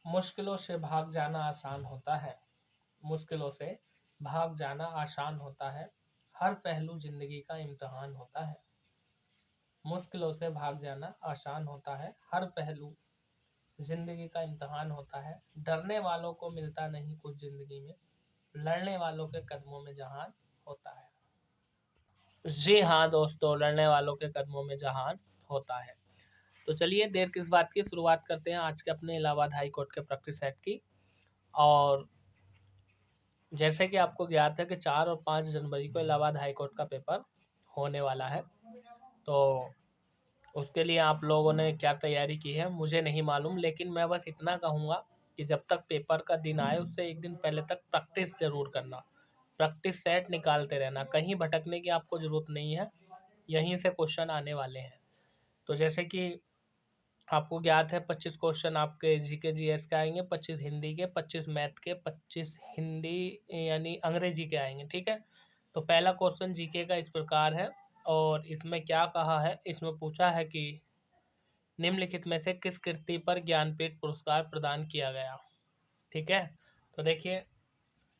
मुश्किलों से भाग जाना आसान होता है। मुश्किलों से भाग जाना आसान होता है, हर पहलू जिंदगी का इम्तिहान होता है। मुश्किलों से भाग जाना आसान होता है, हर पहलू जिंदगी का इम्तिहान होता है। डरने वालों को मिलता नहीं कुछ जिंदगी में, लड़ने वालों के कदमों में जहान होता है। जी हाँ दोस्तों, लड़ने वालों के कदमों में जहान होता है। तो चलिए देर किस बात की, शुरुआत करते हैं आज के अपने इलाहाबाद हाई कोर्ट के प्रैक्टिस सेट की। और जैसे कि आपको ज्ञात है कि 4 और 5 जनवरी को इलाहाबाद हाई कोर्ट का पेपर होने वाला है। तो उसके लिए आप लोगों ने क्या तैयारी की है मुझे नहीं मालूम, लेकिन मैं बस इतना कहूँगा कि जब तक पेपर का दिन आए उससे एक दिन पहले तक प्रैक्टिस ज़रूर करना, प्रैक्टिस सेट निकालते रहना, कहीं भटकने की आपको ज़रूरत नहीं है, यहीं से क्वेश्चन आने वाले हैं। तो जैसे कि आपको ज्ञात है 25 क्वेश्चन आपके जीके जीएस के आएंगे, 25 हिंदी के, 25 मैथ के, 25 हिंदी यानी अंग्रेजी के आएंगे। ठीक है, तो पहला क्वेश्चन जीके का इस प्रकार है और इसमें क्या कहा है, इसमें पूछा है कि निम्नलिखित में से किस कृति पर ज्ञानपीठ पुरस्कार प्रदान किया गया। ठीक है, तो देखिए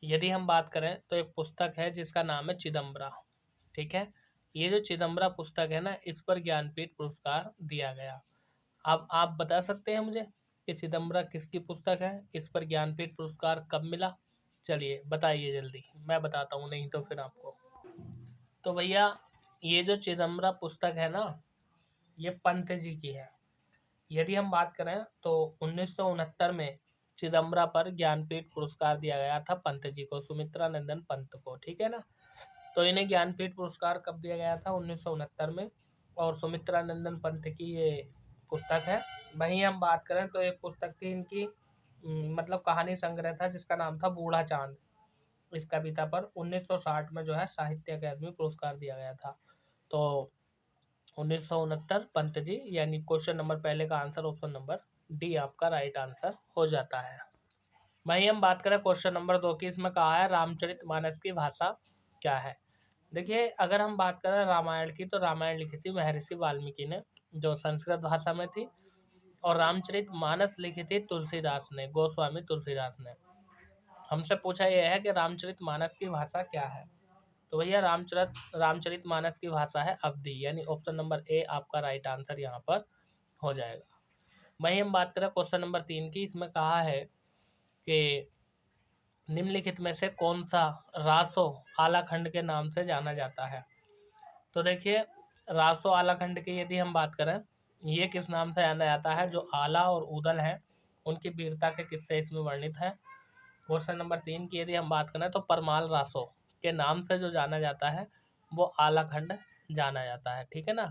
यदि हम बात करें तो एक पुस्तक है जिसका नाम है चिदम्बरा। ठीक है, ये जो चिदम्बरा पुस्तक है ना, इस पर ज्ञानपीठ पुरस्कार दिया गया। अब आप बता सकते हैं मुझे कि चिदम्बरा किसकी पुस्तक है, इस पर ज्ञानपीठ पुरस्कार कब मिला? चलिए बताइए जल्दी, मैं बताता हूँ नहीं तो फिर आपको। तो भैया ये जो चिदम्बरा पुस्तक है ना, ये पंत जी की है। यदि हम बात करें तो 1969 में चिदम्बरा पर ज्ञानपीठ पुरस्कार दिया गया था पंत जी को, सुमित्रा नंदन पंत को। ठीक है ना, तो इन्हें ज्ञानपीठ पुरस्कार कब दिया गया था? 1969 में। और सुमित्रा नंदन पंत की ये पुस्तक है। वहीं हम बात करें तो एक पुस्तक थी इनकी, मतलब कहानी संग्रह था जिसका नाम था बूढ़ा चांद। इस कविता पर 1960 में जो है साहित्य अकादमी पुरस्कार दिया गया था। तो 1969 पंत जी, यानी क्वेश्चन नंबर पहले का आंसर ऑप्शन नंबर डी आपका राइट आंसर हो जाता है। वहीं हम बात करें क्वेश्चन नंबर 2 की, इसमें कहा है रामचरितमानस की भाषा क्या है। देखिए अगर हम बात करें रामायण की, तो रामायण लिखी थी महर्षि वाल्मीकि ने, जो संस्कृत भाषा में थी। और रामचरितमानस लिखी थी तुलसीदास ने, गोस्वामी तुलसीदास ने। हमसे पूछा यह है कि रामचरितमानस की भाषा क्या है। तो भैया रामचरितमानस की भाषा है अवधी, यानी ऑप्शन नंबर ए आपका राइट आंसर यहाँ पर हो जाएगा। वहीं हम बात करें क्वेश्चन नंबर 3 की, इसमें कहा है कि निम्नलिखित में से कौन सा रासो आलाखंड के नाम से जाना जाता है। तो देखिए रासो आलाखंड की यदि हम बात करें, ये किस नाम से जाना जाता है? जो आला और उदल है उनकी वीरता के किस्से इसमें वर्णित है। क्वेश्चन नंबर 3 की यदि हम बात करें तो परमाल रासो के नाम से जो जाना जाता है वो आलाखंड जाना जाता है। ठीक है ना।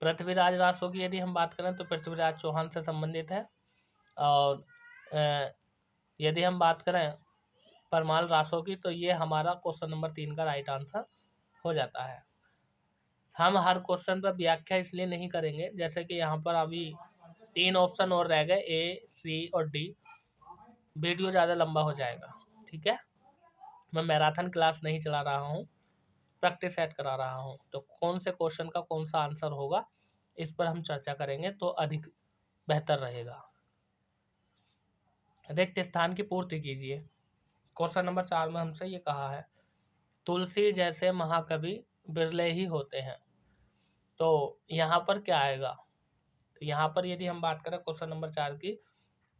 पृथ्वीराज रासो की यदि हम बात करें तो पृथ्वीराज चौहान से संबंधित है। और यदि हम बात करें परमाल रासो की, तो ये हमारा क्वेश्चन नंबर 3 का राइट आंसर हो जाता है। हम हर क्वेश्चन पर व्याख्या इसलिए नहीं करेंगे, जैसे कि यहाँ पर अभी 3 ऑप्शन और रह गए, ए सी और डी, वीडियो ज़्यादा लंबा हो जाएगा। ठीक है, मैं मैराथन क्लास नहीं चला रहा हूँ, प्रैक्टिस सेट करा रहा हूँ। तो कौन से क्वेश्चन का कौन सा आंसर होगा इस पर हम चर्चा करेंगे तो अधिक बेहतर रहेगा। रिक्त स्थान की पूर्ति कीजिए। क्वेश्चन नंबर 4 में हमसे ये कहा है तुलसी जैसे महाकवि बिरले ही होते हैं। तो यहाँ पर क्या आएगा? तो यहाँ पर यदि हम बात करें क्वेश्चन नंबर 4 की,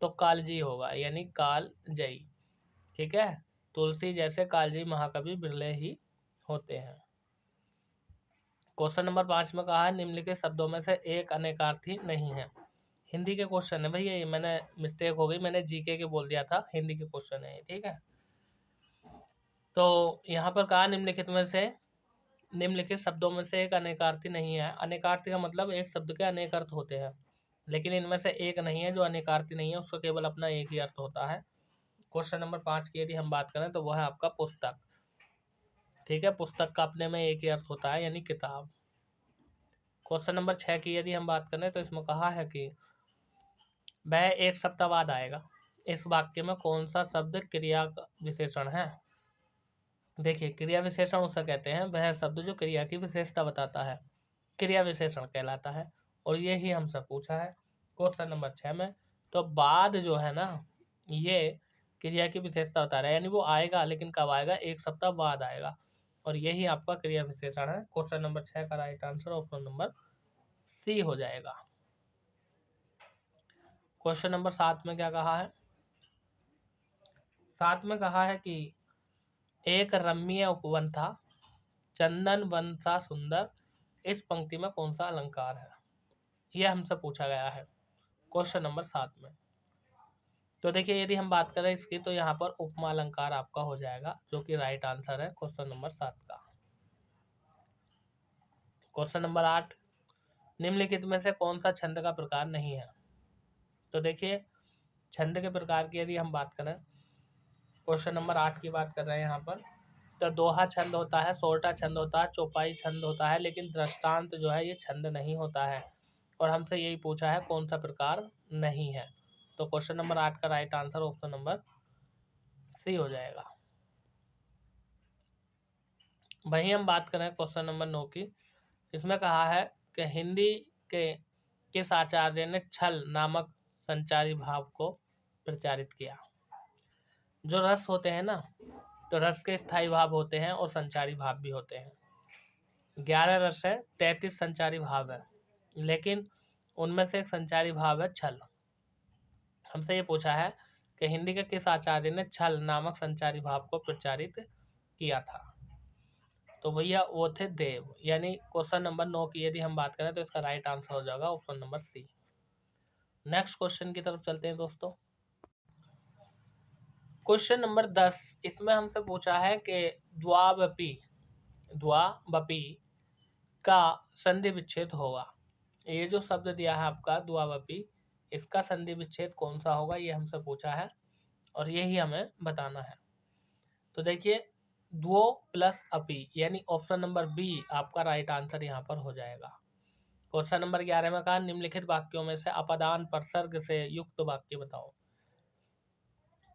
तो कालजी होगा, यानी कालजयी। ठीक है, तुलसी जैसे कालजयी महाकवि बिरले ही होते हैं। क्वेश्चन नंबर 5 में कहा है निम्नलिखित शब्दों में से एक अनेकार्थी नहीं है। हिंदी के क्वेश्चन है भैया, ये मैंने मिस्टेक हो गई, मैंने जीके के बोल दिया था, हिंदी के क्वेश्चन है। ठीक है, तो यहाँ पर कहा निम्नलिखित शब्दों में से एक अनेकार्थी नहीं है। अनेकार्थी का मतलब एक शब्द के अनेक अर्थ होते हैं, लेकिन इनमें से एक नहीं है जो अनेकार्थी नहीं है, उसका केवल अपना एक ही अर्थ होता है। क्वेश्चन नंबर 5 की यदि हम बात करें तो वह है आपका पुस्तक। ठीक है, पुस्तक का अपने में एक ही अर्थ होता है, यानी किताब। क्वेश्चन नंबर 6 की यदि हम बात करें तो इसमें कहा है कि वह एक सप्ताह बाद आएगा। इस वाक्य में कौन सा शब्द क्रिया का विशेषण है? देखिए क्रिया विशेषण उसे कहते हैं वह शब्द जो क्रिया की विशेषता बताता है, क्रिया विशेषण कहलाता है। और यही हमसे पूछा है क्वेश्चन नंबर 6 में, तो बाद जो है ना, ये क्रिया की विशेषता बता रहा है, यानी वो आएगा, लेकिन कब आएगा? 1 सप्ताह बाद आएगा। और यही आपका क्रिया विशेषण है। क्वेश्चन नंबर 6 का right answer option number C हो जाएगा। क्वेश्चन नंबर 7 में क्या कहा है? 7 में कहा है कि एक रम्य उपवन था, चंदन वन सा सुंदर, इस पंक्ति में कौन सा अलंकार है? यह हमसे पूछा गया है क्वेश्चन नंबर 7 में। तो देखिए, यदि हम बात करें इसकी, तो यहाँ पर उपमा अलंकार आपका हो जाएगा, जो कि राइट आंसर है क्वेश्चन नंबर 7 का। क्वेश्चन नंबर 8, निम्नलिखित में से कौन सा छंद का प्रकार नहीं है? तो देखिए, छंद के प्रकार की यदि हम बात करें, क्वेश्चन नंबर 8 की बात कर रहे हैं यहाँ पर, तो दोहा छंद होता है, सोरठा छंद होता है, चौपाई छंद होता है, लेकिन दृष्टांत जो है ये छंद नहीं होता है। और हमसे यही पूछा है कौन सा प्रकार नहीं है। तो क्वेश्चन नंबर 8 का right answer option number C हो जाएगा। वहीं हम बात करें क्वेश्चन नंबर 9 की, इसमें कहा है कि हिंदी के किस आचार्य ने छल नामक संचारी भाव को प्रचारित किया? जो रस होते हैं ना, तो रस के स्थायी भाव होते हैं और संचारी भाव भी होते हैं। 11 रस है, 33 संचारी भाव है, लेकिन उनमें से एक संचारी भाव है छल। हमसे ये पूछा है कि हिंदी के किस आचार्य ने छल नामक संचारी भाव को प्रचारित किया था? तो भैया वो थे देव। यानी क्वेश्चन नंबर 9 की यदि हम बात करें, तो इसका राइट आंसर हो जाएगा option number C. Next question की तरफ चलते हैं दोस्तों। क्वेश्चन नंबर 10, इसमें हमसे पूछा है कि द्वावपी का संधि विच्छेद होगा। ये जो शब्द दिया है आपका द्वावपी, इसका संधि विच्छेद कौन सा होगा, ये हमसे पूछा है और यही हमें बताना है। तो देखिए, द्वो प्लस अपी, यानी ऑप्शन नंबर बी आपका राइट आंसर यहाँ पर हो जाएगा। क्वेश्चन नंबर 11 में कहा निम्नलिखित वाक्यों में से अपदान परसर्ग से युक्त वाक्य बताओ।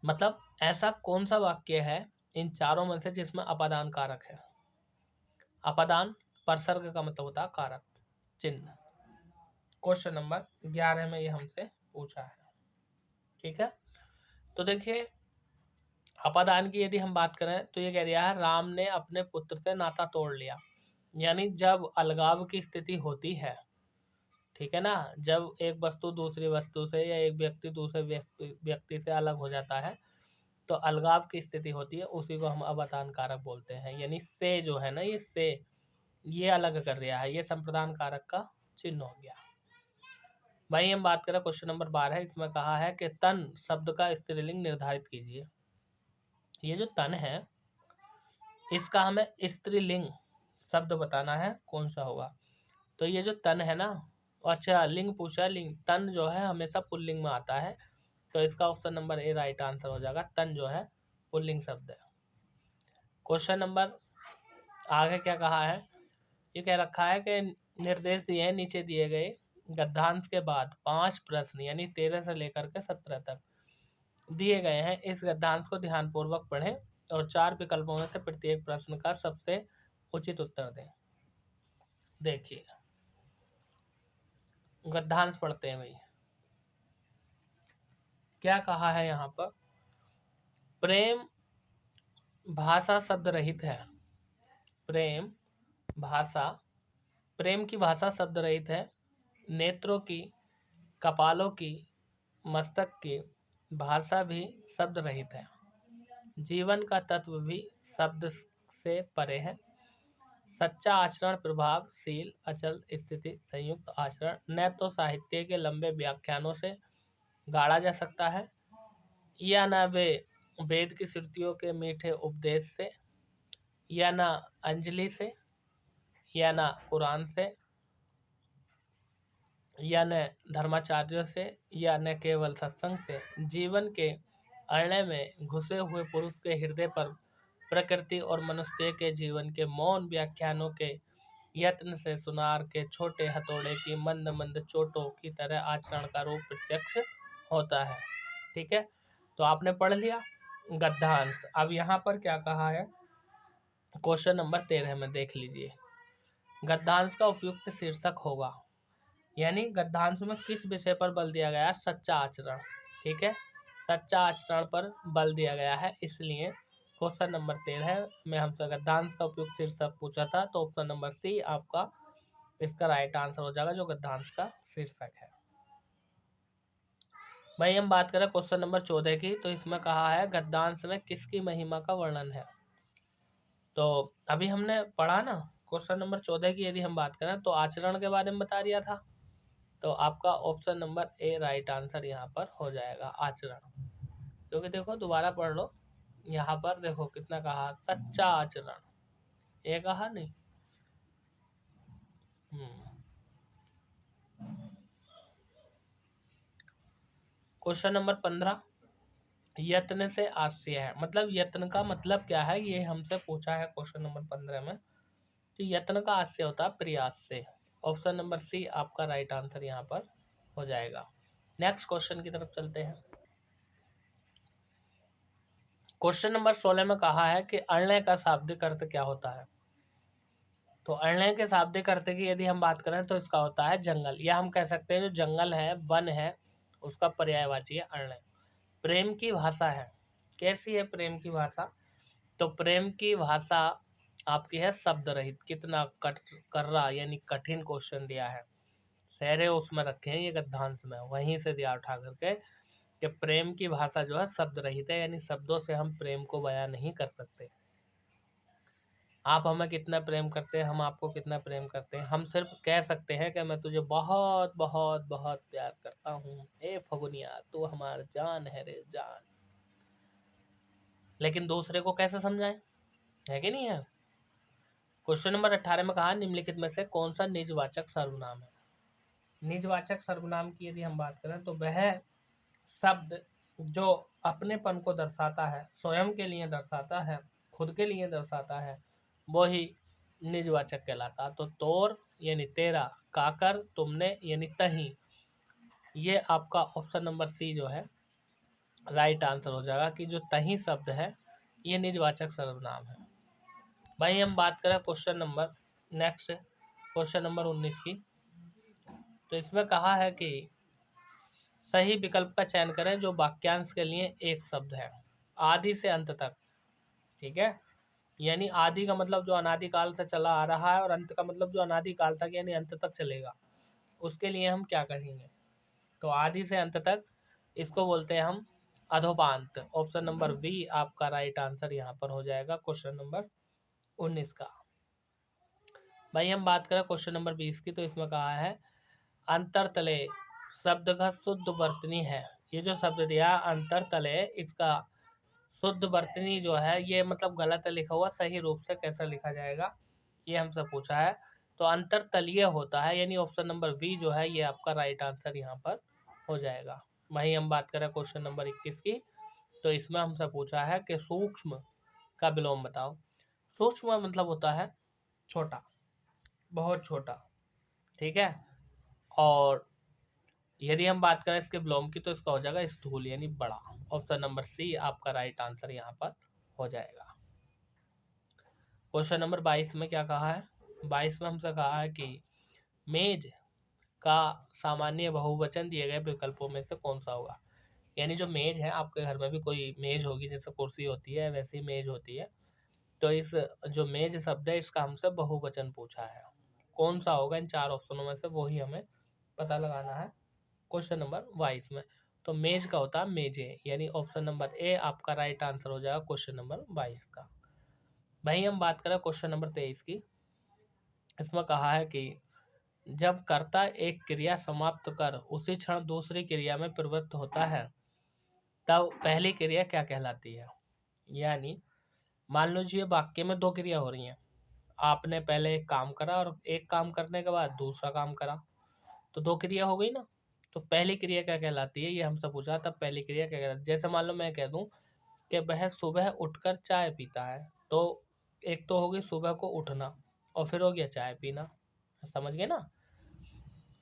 मतलब ऐसा कौन सा वाक्य है इन चारों में से जिसमें अपदान कारक है? अपदान परसर्ग का मतलब होता है कारक चिन्ह। क्वेश्चन नंबर 11 में ये हमसे पूछा है। ठीक है, तो देखिए, अपदान की यदि हम बात करें, तो ये कह दिया है राम ने अपने पुत्र से नाता तोड़ लिया। यानी जब अलगाव की स्थिति होती है, ठीक है ना, जब एक वस्तु दूसरी वस्तु से या एक व्यक्ति दूसरे व्यक्ति से अलग हो जाता है, तो अलगाव की स्थिति होती है, उसी को हम अपदान कारक बोलते हैं। यानी से जो है ना, ये अलग कर दिया है, ये संप्रदान कारक का चिन्ह हो गया। वहीं हम बात करें क्वेश्चन नंबर 12, इसमें कहा है कि तन शब्द का स्त्रीलिंग निर्धारित कीजिए। ये जो तन है, इसका हमें स्त्रीलिंग शब्द बताना है, कौन सा होगा? तो ये जो तन है ना, अच्छा लिंग पूछा, लिंग तन जो है हमेशा पुल्लिंग में आता है, तो इसका option number A right answer हो जाएगा। तन जो है पुल्लिंग शब्द है। क्वेश्चन नंबर आगे क्या कहा है? ये कह रखा है कि निर्देश दिए हैं नीचे दिए गए गद्यांश के बाद 5 प्रश्न, यानी 13 से लेकर के 17 तक दिए गए हैं। इस गद्यांश को ध्यानपूर्वक पढ़ें और 4 विकल्पों में से प्रत्येक प्रश्न का सबसे उचित उत्तर दें। देखिए, गद्यांश पढ़ते हैं भाई। क्या कहा है यहाँ पर? प्रेम भाषा शब्द रहित है। प्रेम की भाषा शब्द रहित है। नेत्रों की, कपालों की, मस्तक की भाषा भी शब्द रहित है। जीवन का तत्व भी शब्द से परे है। सच्चा आचरण प्रभावशील, अचल स्थिति संयुक्त आचरण न तो साहित्य के लंबे व्याख्यानों से गाढ़ा जा सकता है, या न वे वेद की श्रुतियों के मीठे उपदेश से, या न अंजलि से, या न कुरान से, या न धर्माचार्यों से, या न केवल सत्संग से। जीवन के अरण्य में घुसे हुए पुरुष के हृदय पर प्रकृति और मनुष्य के जीवन के मौन व्याख्यानों के यत्न से सुनार के छोटे हथौड़े की मंद मंद चोटों की तरह आचरण का रूप प्रत्यक्ष होता है। ठीक है, तो आपने पढ़ लिया गद्यांश। अब यहाँ पर क्या कहा है क्वेश्चन नंबर 13 में देख लीजिए। गद्यांश का उपयुक्त शीर्षक होगा, यानी गद्यांश में किस विषय पर बल दिया गया है? सच्चा आचरण। ठीक है, सच्चा आचरण पर बल दिया गया है, इसलिए क्वेश्चन नंबर 13 में हमसे गद्यांश का उपयुक्त शीर्षक पूछा था, तो ऑप्शन नंबर सी आपका इसका राइट आंसर हो जाएगा, जो गद्यांश का शीर्षक है। भाई हम बात करें क्वेश्चन नंबर 14 की, तो इसमें कहा है गद्यांश में किसकी महिमा का वर्णन है। तो अभी हमने पढ़ा ना क्वेश्चन नंबर 14 की, यदि हम बात करें तो आचरण के बारे में बता दिया था, तो आपका option number A right answer यहाँ पर हो जाएगा, आचरण। क्योंकि देखो दोबारा पढ़ लो, यहाँ पर देखो कितना कहा, सच्चा आचरण, ये कहा नहीं। क्वेश्चन नंबर 15, यत्न से आस्य है, मतलब यत्न का मतलब क्या है, ये हमसे पूछा है क्वेश्चन नंबर 15 में। तो यत्न का आस्य होता है प्रयास से। ऑप्शन नंबर सी आपका राइट आंसर यहाँ पर हो जाएगा। नेक्स्ट क्वेश्चन की तरफ चलते हैं। क्वेश्चन नंबर 16 में कहा है कि अण्य का शाब्दिक अर्थ क्या होता है। तो अण्य के शाब्दिक अर्थ की यदि हम बात करें तो इसका होता है जंगल, या हम कह सकते हैं जो जंगल है, वन है, उसका पर्यायवाची है अण्य। प्रेम की भाषा है, कैसी है प्रेम की भाषा, तो प्रेम की भाषा आपकी है शब्द रहित। कितना कर्रा यानी कठिन क्वेश्चन दिया है, सहरे उसमें रखे हैं ये गद्यांश में, वहीं से दिया उठा करके कि प्रेम की भाषा जो है शब्द रहित है, यानी शब्दों से हम प्रेम को बयां नहीं कर सकते। आप हमें कितना प्रेम करते हैं, हम आपको कितना प्रेम करते हैं, हम सिर्फ कह सकते हैं कि मैं तुझे बहुत बहुत बहुत प्यार करता हूँ, ए फगुनिया तू हमारा जान है रे जान। लेकिन दूसरे को कैसे समझाएं, है कि नहीं है। क्वेश्चन नंबर 18 में कहा निम्नलिखित में से कौन सा निजवाचक सर्वनाम है। निजवाचक सर्वनाम की यदि हम बात करें तो वह शब्द जो अपनेपन को दर्शाता है, स्वयं के लिए दर्शाता है, खुद के लिए दर्शाता है, वो ही निजवाचक कहलाता। तो तोर यानी तेरा, काकर तुमने यानी तही, ये आपका ऑप्शन नंबर सी जो है राइट आंसर हो जाएगा कि जो तही शब्द है ये निजवाचक सर्वनाम है। भाई हम बात करें question number next question number 19 की, तो इसमें कहा है कि सही विकल्प का चयन करें जो वाक्यांश के लिए एक शब्द है, आदि से अंत तक। ठीक है, यानी आदि का मतलब जो अनादिकाल से चला आ रहा है, और अंत का मतलब जो अनादिकाल तक यानी अंत तक चलेगा, उसके लिए हम क्या कहेंगे। तो आदि से अंत तक, इसको बोलते हैं हम अधोपांत। ऑप्शन नंबर बी आपका राइट आंसर यहाँ पर हो जाएगा क्वेश्चन नंबर 19 का। भाई हम बात करें क्वेश्चन नंबर 20 की, तो इसमें कहा है अंतरतले शब्द का शुद्ध वर्तनी है। ये जो शब्द दिया अंतरतले, इसका शुद्ध वर्तनी जो है ये मतलब गलत लिखा हुआ, सही रूप से कैसे लिखा जाएगा ये हमसे पूछा है। तो अंतरतलीय होता है, यानी ऑप्शन नंबर बी जो है ये आपका राइट आंसर यहाँ पर हो जाएगा। वहीं हम बात करें क्वेश्चन नंबर 21 की, तो इसमें हमसे पूछा है कि सूक्ष्म का विलोम बताओ। सूक्ष्म मतलब होता है छोटा, बहुत छोटा। ठीक है, और यदि हम बात करें इसके विलोम की तो इसका हो जाएगा स्थूल यानी बड़ा। ऑप्शन नंबर सी आपका राइट आंसर यहाँ पर हो जाएगा। क्वेश्चन नंबर 22 में क्या कहा है, 22 में हमसे कहा है कि मेज का सामान्य बहुवचन दिए गए विकल्पों में से कौन सा होगा। यानी जो मेज है, आपके घर में भी कोई मेज होगी, जैसे कुर्सी होती है वैसी मेज होती है, तो इस जो मेज शब्द है इसका हमसे बहुवचन पूछा है, कौन सा होगा इन चार ऑप्शनों में से, वो ही हमें पता लगाना है क्वेश्चन नंबर 22 में। तो मेज का होता है मेजे, यानी ऑप्शन नंबर ए आपका राइट आंसर हो जाएगा क्वेश्चन नंबर 22 का। भाई हम बात करें क्वेश्चन नंबर 23 की, इसमें कहा है कि जब कर्ता एक क्रिया समाप्त कर उसी क्षण दूसरी क्रिया में प्रवृत्त होता है तब पहली क्रिया क्या कहलाती है। यानी मान लीजिए वाक्य में दो क्रिया हो रही हैं, आपने पहले एक काम करा और एक काम करने के बाद दूसरा काम करा, तो दो क्रिया हो गई ना। तो पहली क्रिया क्या कहलाती है, ये हमसे पूछा, तब पहली क्रिया क्या कहलाती है। जैसे मान लो मैं कह दूं कि वह सुबह उठकर चाय पीता है, तो एक तो होगी सुबह को उठना और फिर हो गया चाय पीना, समझ गए ना।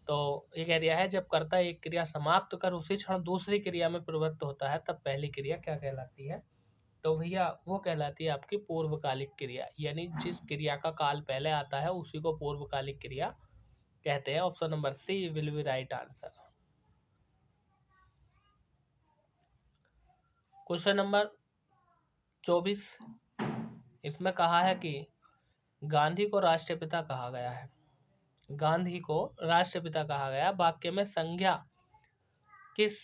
तो ये कह दिया है जब कर्ता एक क्रिया समाप्त कर उसी क्षण दूसरी क्रिया में प्रवृत्त होता है तब पहली क्रिया क्या कहलाती है। तो भैया वो कहलाती है आपकी पूर्वकालिक क्रिया, यानी जिस क्रिया का काल पहले आता है उसी को पूर्वकालिक क्रिया कहते हैं? Option number C will be right answer. Question number 24, इसमें कहा है कि गांधी को राष्ट्रपिता कहा गया है। गांधी को राष्ट्रपिता कहा गया, वाक्य में संज्ञा किस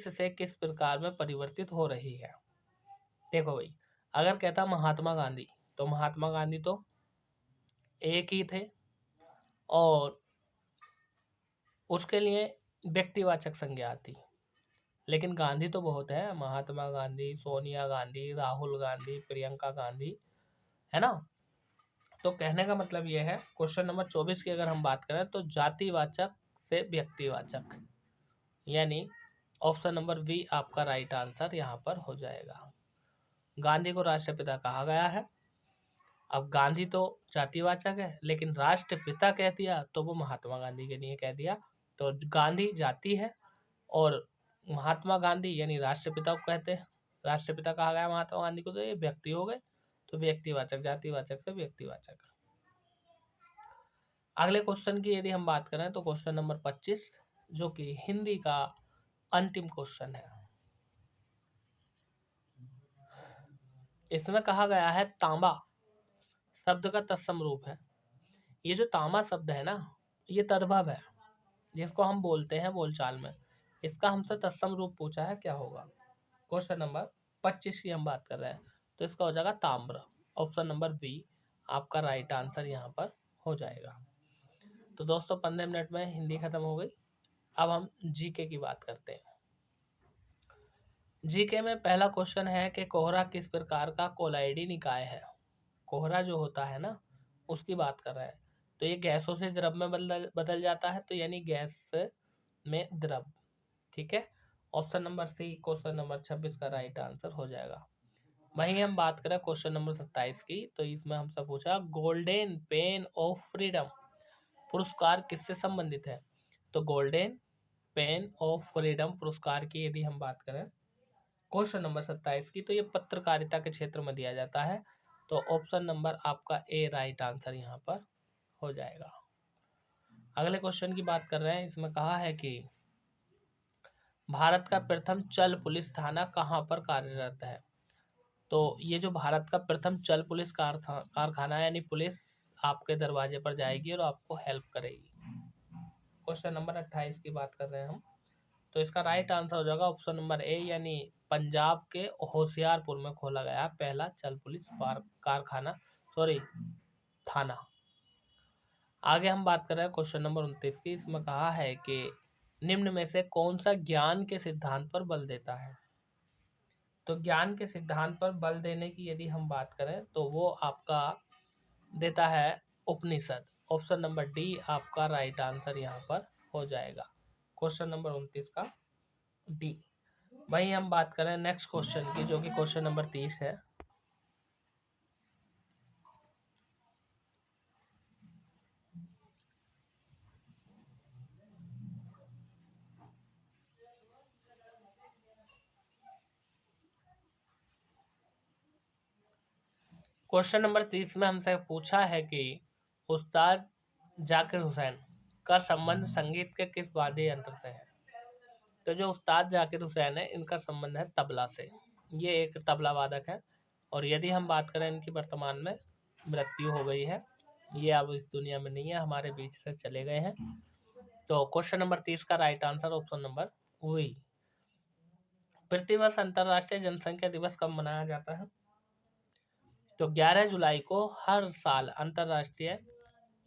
से किस प्रकार में परिवर्तित हो रही है? देखो भाई, अगर कहता महात्मा गांधी तो महात्मा गांधी तो एक ही थे और उसके लिए व्यक्तिवाचक संज्ञा आती। लेकिन गांधी तो बहुत है, महात्मा गांधी, सोनिया गांधी, राहुल गांधी, प्रियंका गांधी, है ना। तो कहने का मतलब ये है, क्वेश्चन नंबर 24 की अगर हम बात करें तो जातिवाचक से व्यक्तिवाचक, यानी ऑप्शन नंबर बी आपका राइट आंसर यहाँ पर हो जाएगा। गांधी को राष्ट्रपिता कहा गया है। अब गांधी तो जातिवाचक है, लेकिन राष्ट्रपिता कह दिया तो वो महात्मा गांधी के लिए कह दिया। तो गांधी जाति है और महात्मा गांधी यानी राष्ट्रपिता को कहते हैं, राष्ट्रपिता कहा गया महात्मा गांधी को, तो ये व्यक्ति हो गए। तो व्यक्तिवाचक, जातिवाचक से व्यक्तिवाचक। अगले क्वेश्चन की यदि हम बात करें तो क्वेश्चन नंबर 25, जो कि हिंदी का अंतिम क्वेश्चन है। इसमें कहा गया है तांबा शब्द का तत्सम रूप है। ये जो तांबा शब्द है ना, ये तद्भव है, जिसको हम बोलते हैं बोलचाल में। इसका हमसे तत्सम रूप पूछा है, क्या होगा? क्वेश्चन नंबर 25 की हम बात कर रहे हैं, तो इसका हो जाएगा ताम्र। ऑप्शन नंबर बी आपका राइट आंसर यहाँ पर हो जाएगा। तो दोस्तों 15 मिनट में हिंदी खत्म हो गई। अब हम जीके की बात करते हैं। जीके में पहला क्वेश्चन है कि कोहरा किस प्रकार का कोलाइडी निकाय है? कोहरा जो होता है ना, उसकी बात कर रहे हैं। तो ये गैसों से द्रव में बदल जाता है, तो यानी गैस में द्रव। ठीक है, option number C question number 26 का राइट आंसर हो जाएगा। वहीं हम बात करें क्वेश्चन नंबर 27 की, तो इसमें हमसे पूछा गोल्डन पेन ऑफ फ्रीडम पुरस्कार किससे संबंधित है? तो गोल्डन पेन ऑफ फ्रीडम पुरस्कार की यदि हम बात करें क्वेश्चन नंबर 27 की, तो ये पत्रकारिता के क्षेत्र में दिया जाता है। तो ऑप्शन नंबर आपका ए राइट आंसर यहाँ पर हो जाएगा। अगले क्वेश्चन की बात कर रहे हैं। इसमें कहा है कि भारत का प्रथम चल पुलिस थाना कहाँ पर कार्यरत है? तो ये जो भारत का प्रथम चल पुलिस कारखाना, यानी पुलिस आपके दरवाजे पर जाएगी और आपको हेल्प करेगी। क्वेश्चन नंबर 28 की बात कर रहे हैं हम, तो इसका राइट आंसर हो जाएगा ऑप्शन नंबर ए, यानी पंजाब के होशियारपुर में खोला गया पहला चल पुलिस कारखाना, थाना। आगे हम बात कर रहे हैं क्वेश्चन नंबर 29 की। इसमें कहा है कि निम्न में से कौन सा ज्ञान के सिद्धांत पर बल देता है? तो ज्ञान के सिद्धांत पर बल देने की यदि हम बात करें तो वो आपका देता है उपनिषद। ऑप्शन नंबर डी आपका राइट आंसर यहाँ पर हो जाएगा, क्वेश्चन नंबर 29 का डी। वहीं हम बात करें नेक्स्ट क्वेश्चन की, जो कि क्वेश्चन नंबर 30 है। क्वेश्चन नंबर 30 में हमसे पूछा है कि उस्ताद जाकिर हुसैन का संबंध संगीत के किस वाद्य यंत्र से है? तो जो उस्ताद जाकिर हुसैन है, इनका संबंध है तबला से। ये एक तबला वादक है और यदि हम बात करें इनकी वर्तमान में मृत्यु हो गई है, ये अब इस दुनिया में नहीं है, हमारे बीच से चले गए हैं। तो क्वेश्चन नंबर 30 का राइट आंसर ऑप्शन नंबर वही। प्रतिवर्ष अंतर्राष्ट्रीय जनसंख्या दिवस कब मनाया जाता है? तो 11 जुलाई को हर साल अंतर्राष्ट्रीय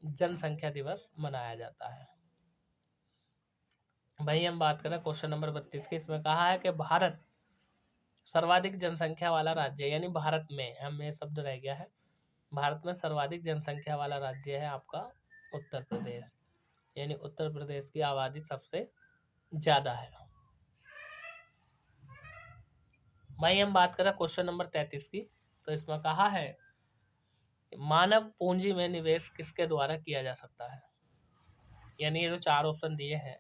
जनसंख्या दिवस मनाया जाता है। वही हम बात करें क्वेश्चन नंबर 32 की। इसमें कहा है कि भारत सर्वाधिक जनसंख्या वाला राज्य, यानी भारत में, हमें शब्द रह गया है, भारत में सर्वाधिक जनसंख्या वाला राज्य है आपका उत्तर प्रदेश, यानी उत्तर प्रदेश की आबादी सबसे ज्यादा है। वहीं हम बात करें क्वेश्चन नंबर 33 की, तो इसमें कहा है मानव पूंजी में निवेश किसके द्वारा किया जा सकता है? यानी ये जो 4 ऑप्शन दिए हैं,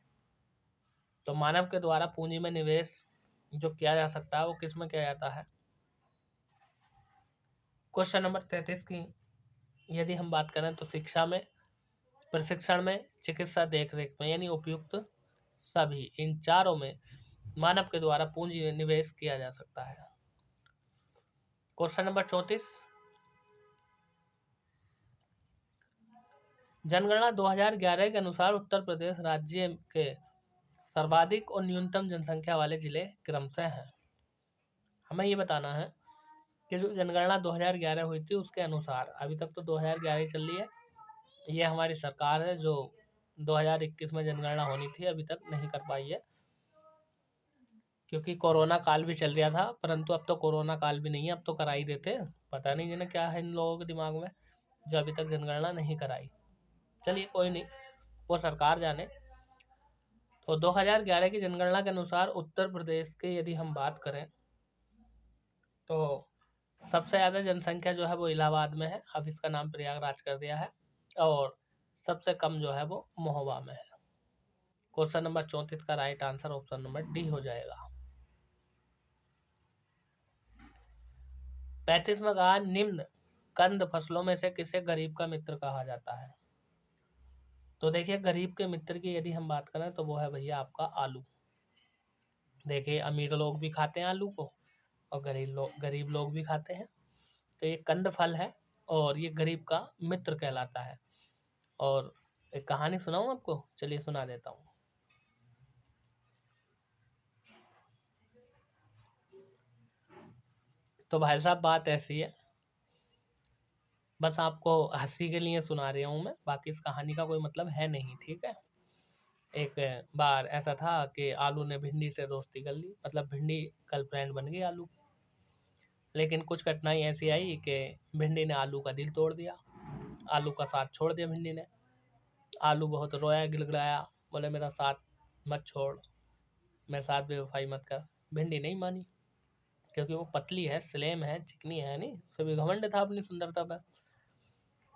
तो मानव के द्वारा पूंजी में निवेश जो किया जा सकता है वो किस में किया जाता है? क्वेश्चन नंबर 33 की यदि हम बात करें तो शिक्षा में, प्रशिक्षण में, चिकित्सा देखरेख में, यानी उपयुक्त सभी इन चारों में मानव के द्वारा पूंजी निवेश किया जा सकता है। क्वेश्चन नंबर 34, जनगणना 2011 के अनुसार उत्तर प्रदेश राज्य के सर्वाधिक और न्यूनतम जनसंख्या वाले जिले क्रमशः हैं। हमें ये बताना है कि जो जनगणना 2011 हुई थी उसके अनुसार, अभी तक तो 2011 चल रही है, ये हमारी सरकार है जो 2021 में जनगणना होनी थी अभी तक नहीं कर पाई है, क्योंकि कोरोना काल भी चल रहा था, परंतु अब तो कोरोना काल भी नहीं है, अब तो करा ही देते। पता नहीं जिन्हें क्या है इन लोगों के दिमाग में जो अभी तक जनगणना नहीं कराई। चलिए कोई नहीं, वो सरकार जाने। तो 2011 की जनगणना के अनुसार उत्तर प्रदेश के यदि हम बात करें तो सबसे ज़्यादा जनसंख्या जो है वो इलाहाबाद में है, अब इसका नाम प्रयागराज कर दिया है, और सबसे कम जो है वो महोबा में है। क्वेश्चन नंबर 34 का right answer option number D हो जाएगा। 35 में कहा, निम्न कंद फसलों में से किसे गरीब का मित्र कहा जाता है? तो देखिए, गरीब के मित्र की यदि हम बात करें तो वो है भैया आपका आलू। देखिए, अमीर लोग भी खाते हैं आलू को और गरीब लोग भी खाते हैं। तो ये कंद फल है और ये गरीब का मित्र कहलाता है। और एक कहानी सुनाऊं आपको? चलिए सुना देता हूँ। तो भाई साहब बात ऐसी है, बस आपको हंसी के लिए सुना रहा हूँ मैं, बाकी इस कहानी का कोई मतलब है नहीं, ठीक है। एक बार ऐसा था कि आलू ने भिंडी से दोस्ती कर ली, मतलब भिंडी गर्लफ्रेंड बन गई आलू की। लेकिन कुछ कठिनाई ऐसी आई कि भिंडी ने आलू का दिल तोड़ दिया, आलू का साथ छोड़ दिया भिंडी ने। आलू बहुत रोया, गिड़गिड़ाया, बोले मेरा साथ मत छोड़, मेरे साथ बेवफाई मत कर। भिंडी नहीं मानी, क्योंकि वो पतली है, स्लेम है, चिकनी है, नहीं उसे भी घमंड था अपनी सुंदरता पर।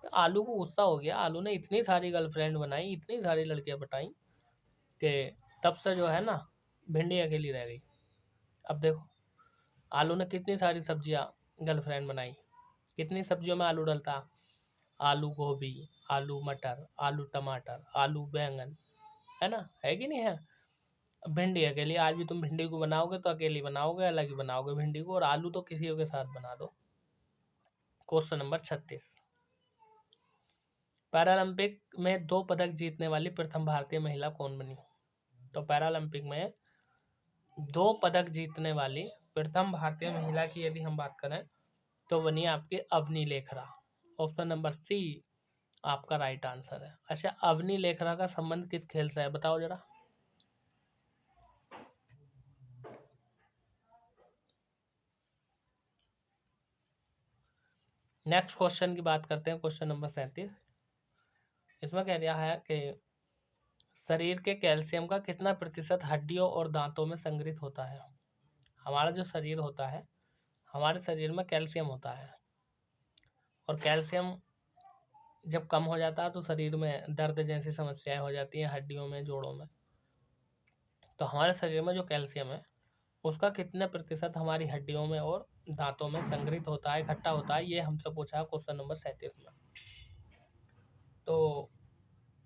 आलू को गुस्सा हो गया, आलू ने इतनी सारी गर्लफ्रेंड बनाई, इतनी सारी लड़कियां पटाई कि तब से जो है ना भिंडी अकेली रह गई। अब देखो, आलू ने कितनी सारी सब्जियां गर्लफ्रेंड बनाई, कितनी सब्जियों में आलू डलता, आलू गोभी, आलू मटर, आलू टमाटर, आलू बैंगन, है ना, है कि नहीं है। भिंडी अकेली, आज भी तुम भिंडी को बनाओगे तो अकेली बनाओगे, अलग ही बनाओगे भिंडी को, और आलू तो किसी के साथ बना दो। क्वेश्चन नंबर 36, पैरालंपिक में 2 पदक जीतने वाली प्रथम भारतीय महिला कौन बनी? तो पैरालंपिक में 2 पदक जीतने वाली प्रथम भारतीय महिला की यदि हम बात करें तो बनी आपकी Avani Lekhara. Option number C आपका राइट आंसर है। अच्छा, अवनी लेखरा का संबंध किस खेल से है बताओ जरा? नेक्स्ट क्वेश्चन की बात करते हैं, क्वेश्चन नंबर 37। इसमें कह रहा है कि शरीर के कैल्शियम का कितना प्रतिशत हड्डियों और दांतों में संग्रहित होता है? हमारा जो शरीर होता है, हमारे शरीर में कैल्शियम होता है, और कैल्शियम जब कम हो जाता है तो शरीर में दर्द जैसी समस्याएं हो जाती हैं, हड्डियों में, जोड़ों में। तो हमारे शरीर में जो कैल्शियम है उसका कितने प्रतिशत हमारी हड्डियों में और दांतों में संग्रहित होता है, इकट्ठा होता है, ये हमसे पूछा है क्वेश्चन नंबर 37 में। तो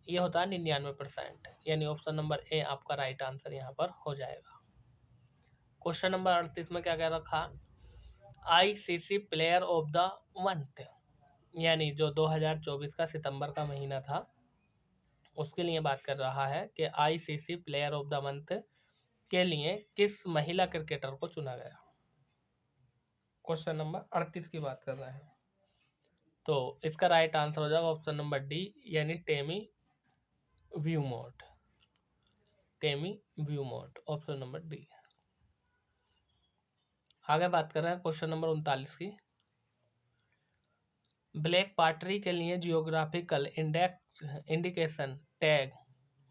ये होता है 99%, यानी ऑप्शन नंबर ए आपका राइट आंसर यहाँ पर हो जाएगा। क्वेश्चन नंबर 38 में क्या कह रखा, ICC player of the month, यानी जो 2024 का सितंबर का महीना था उसके लिए बात कर रहा है कि ICC player of the month के लिए किस महिला क्रिकेटर को चुना गया। क्वेश्चन नंबर 38 की बात कर रहे हैं, तो इसका राइट आंसर हो जाएगा ऑप्शन नंबर डी, यानी टेमी व्यूमोट। टेमी व्यूमोट, ऑप्शन नंबर डी। आगे बात कर रहे हैं क्वेश्चन नंबर 39 की। ब्लैक पार्टरी के लिए geographical indication tag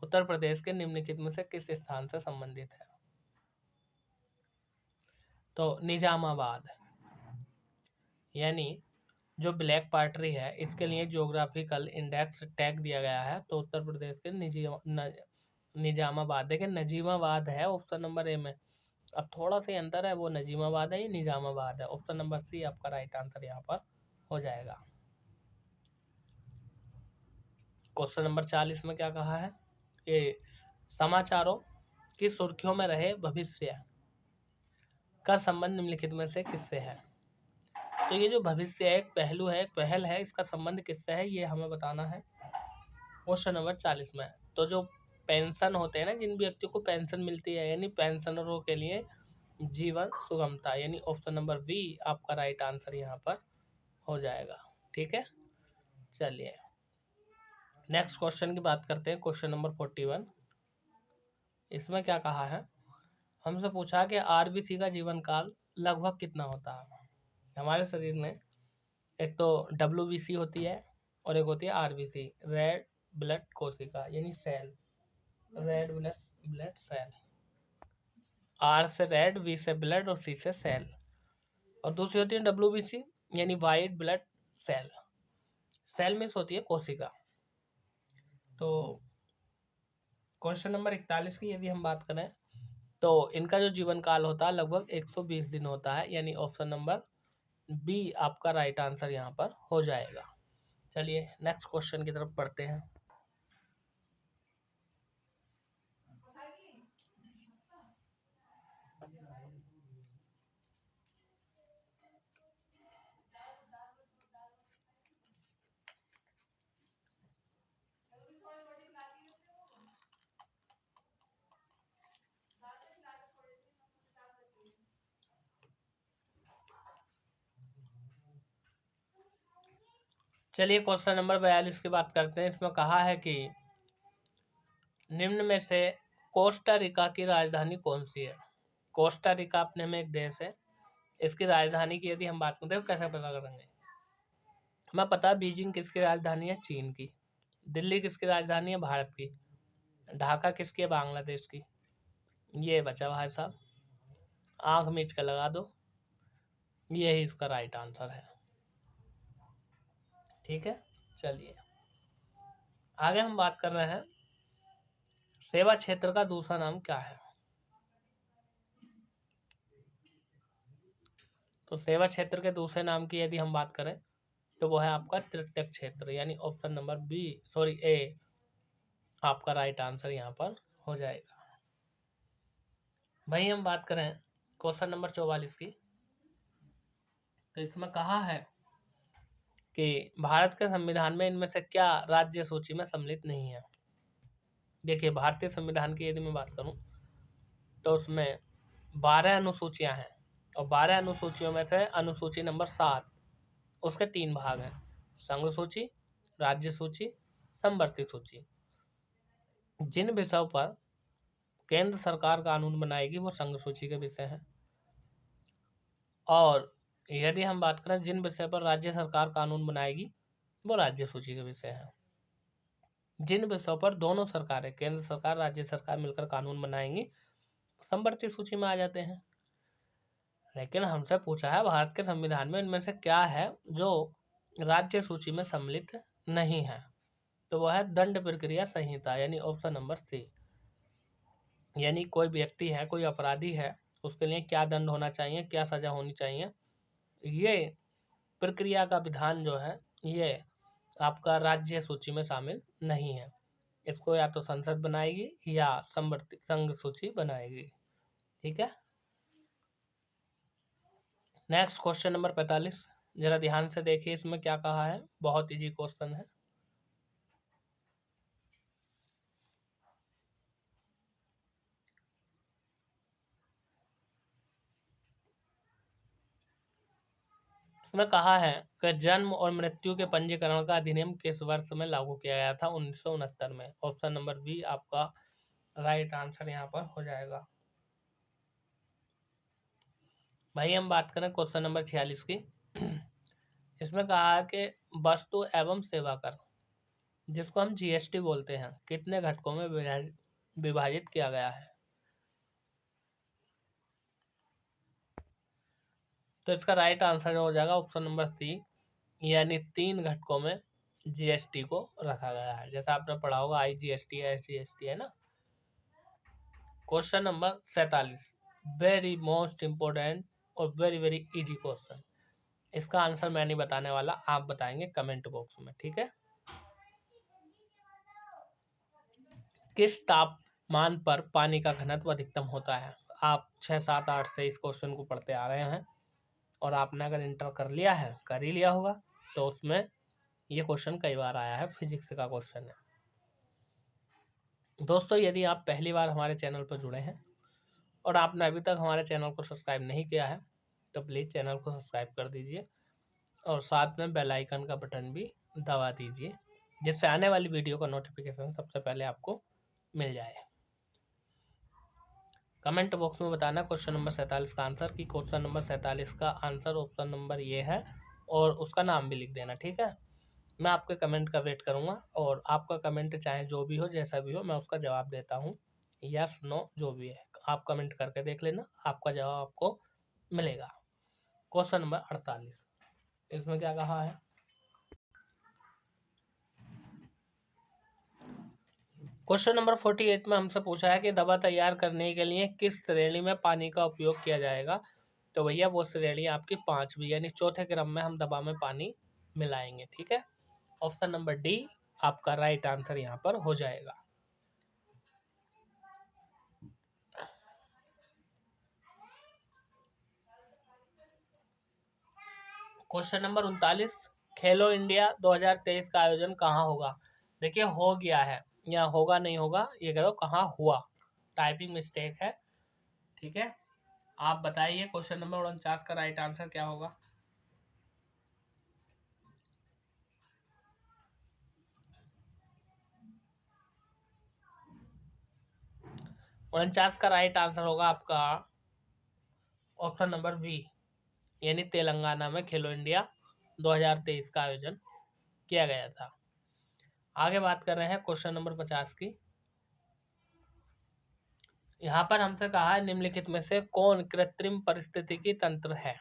Uttar Pradesh के निम्नलिखित में से किस स्थान से संबंधित है? तो निजामाबाद, यानी जो ब्लैक पार्टरी है इसके लिए जियोग्राफिकल इंडेक्स टैग दिया गया है तो उत्तर प्रदेश के निजामाबाद। देखिए नजीमाबाद है ऑप्शन नंबर ए में, अब थोड़ा सा अंतर है, वो नजीमाबाद है, ये निजामाबाद है। ऑप्शन नंबर सी आपका राइट आंसर यहाँ पर हो जाएगा। क्वेश्चन नंबर 40 में क्या कहा है कि समाचारों की सुर्खियों में रहे भविष्य का संबंध निम्नलिखित में से किससे है। तो ये जो भविष्य है एक पहलू है, एक पहल है, इसका संबंध किससे है ये हमें बताना है क्वेश्चन नंबर 40 में। तो जो पेंशन होते हैं ना, जिन व्यक्तियों को पेंशन मिलती है यानी पेंशनरों के लिए जीवन सुगमता, यानी ऑप्शन नंबर बी आपका राइट आंसर यहाँ पर हो जाएगा। ठीक है, चलिए नेक्स्ट क्वेश्चन की बात करते हैं। क्वेश्चन नंबर 41, इसमें क्या कहा है, हमसे पूछा कि आरबीसी का जीवन काल लगभग कितना होता है। हमारे शरीर में एक तो डब्ल्यूबीसी होती है और एक होती है आरबीसी, रेड ब्लड कोशिका यानी cell, red blood cell. R से रेड, बी से ब्लड और सी से सेल। और दूसरी होती है डब्ल्यूबीसी यानी white blood cell. Cell means होती है कोशिका। तो क्वेश्चन नंबर 41 की यदि हम बात करें तो इनका जो जीवन काल होता है लगभग 120 दिन होता है, यानी ऑप्शन नंबर बी आपका राइट आंसर यहाँ पर हो जाएगा। चलिए नेक्स्ट क्वेश्चन की तरफ पढ़ते हैं। चलिए क्वेश्चन नंबर 42 की बात करते हैं। इसमें कहा है कि निम्न में से कोस्टा रिका की राजधानी कौन सी है। कोस्टा रिका अपने में एक देश है, इसकी राजधानी की यदि हम बात करते हैं तो कैसे पता करेंगे। हमें पता है बीजिंग किसकी राजधानी है, चीन की। दिल्ली किसकी राजधानी है, भारत की। ढाका किसकी है, बांग्लादेश की। ये बचा भाई साहब, आंख मीच कर लगा दो, यही इसका राइट आंसर है। ठीक है, चलिए आगे हम बात कर रहे हैं सेवा क्षेत्र का दूसरा नाम क्या है। तो सेवा क्षेत्र के दूसरे नाम की यदि हम बात करें तो वो है आपका तृतीय क्षेत्र, यानी ऑप्शन नंबर ए आपका राइट आंसर यहाँ पर हो जाएगा। वहीं हम बात करें क्वेश्चन नंबर 44 की, तो इसमें कहा है कि भारत के संविधान में इनमें से क्या राज्य सूची में सम्मिलित नहीं है। देखिए भारतीय संविधान की यदि मैं बात करूं तो उसमें 12 अनुसूचियां हैं और 12 अनुसूचियों में से अनुसूची नंबर 7 उसके 3 भाग हैं, संघ सूची, राज्य सूची, समवर्ती सूची। जिन विषयों पर केंद्र सरकार कानून बनाएगी वो संघ सूची के विषय हैं, और यदि हम बात करें जिन विषय पर राज्य सरकार कानून बनाएगी वो राज्य सूची के विषय हैं। जिन विषयों पर दोनों सरकारें, केंद्र सरकार राज्य सरकार मिलकर कानून बनाएंगी समवर्ती सूची में आ जाते हैं। लेकिन हमसे पूछा है भारत के संविधान में इनमें से क्या है जो राज्य सूची में सम्मिलित नहीं है, तो वह है दंड प्रक्रिया संहिता, यानी ऑप्शन नंबर सी। यानी कोई व्यक्ति है, कोई अपराधी है, उसके लिए क्या दंड होना चाहिए, क्या सजा होनी चाहिए, ये प्रक्रिया का विधान जो है ये आपका राज्य सूची में शामिल नहीं है। इसको या तो संसद बनाएगी या समवर्ती संघ सूची बनाएगी। ठीक है, नेक्स्ट क्वेश्चन नंबर 45, जरा ध्यान से देखिए इसमें क्या कहा है, बहुत इजी क्वेश्चन है। इसमें कहा है कि जन्म और मृत्यु के पंजीकरण का अधिनियम किस वर्ष में लागू किया गया था, 1969 में। ऑप्शन नंबर बी आपका राइट आंसर यहाँ पर हो जाएगा। भाई हम बात करें क्वेश्चन नंबर 46 की, इसमें कहा है कि वस्तु एवं सेवा कर, जिसको हम जीएसटी बोलते हैं, कितने घटकों में विभाजित किया गया है। तो इसका राइट आंसर हो जाएगा ऑप्शन नंबर सी, यानी 3 घटकों में जीएसटी को रखा गया है। जैसा आपने पढ़ा होगा आईजीएसटी, एसजीएसटी, है ना। Question number 47, very most important और वेरी वेरी इजी क्वेश्चन। इसका आंसर मैं नहीं बताने वाला, आप बताएंगे कमेंट बॉक्स में। ठीक है, किस तापमान पर पानी का घनत्व अधिकतम होता है? आप 6, 7, 8 से इस क्वेश्चन को पढ़ते आ रहे हैं और आपने अगर इंटर कर लिया है, कर ही लिया होगा, तो उसमें ये क्वेश्चन कई बार आया है, फिजिक्स का क्वेश्चन है। दोस्तों, यदि आप पहली बार हमारे चैनल पर जुड़े हैं और आपने अभी तक हमारे चैनल को सब्सक्राइब नहीं किया है, तो प्लीज़ चैनल को सब्सक्राइब कर दीजिए और साथ में बेल आइकन का बटन भी दबा दीजिए, जिससे आने वाली वीडियो का नोटिफिकेशन सबसे पहले आपको मिल जाए। कमेंट बॉक्स में बताना क्वेश्चन नंबर 47 का आंसर, कि क्वेश्चन नंबर 47 का आंसर ऑप्शन नंबर ये है, और उसका नाम भी लिख देना, ठीक है। मैं आपके कमेंट का वेट करूंगा और आपका कमेंट चाहे जो भी हो, जैसा भी हो, मैं उसका जवाब देता हूँ। यस, नो, जो भी है आप कमेंट करके देख लेना, आपका जवाब आपको मिलेगा। क्वेश्चन नंबर 48, इसमें क्या कहा है? क्वेश्चन नंबर 48 में हमसे पूछा है कि दवा तैयार करने के लिए किस श्रेणी में पानी का उपयोग किया जाएगा। तो भैया वो श्रेणी आपकी 5वीं, यानी चौथे क्रम में हम दवा में पानी मिलाएंगे, ठीक है। ऑप्शन नंबर डी आपका राइट आंसर यहाँ पर हो जाएगा। क्वेश्चन नंबर 39, खेलो इंडिया 2023 का आयोजन कहाँ होगा? देखिए, हो गया है या होगा, नहीं होगा, ये कह दो कहाँ हुआ, टाइपिंग मिस्टेक है, ठीक है। आप बताइए क्वेश्चन नंबर 49 का राइट आंसर क्या होगा? 49 का राइट आंसर होगा आपका ऑप्शन नंबर बी, यानी तेलंगाना में खेलो इंडिया 2023 का आयोजन किया गया था। आगे बात कर रहे हैं क्वेश्चन नंबर 50 की। यहाँ पर हमसे कहा है निम्नलिखित में से कौन कृत्रिम परिस्थितिकी तंत्र है,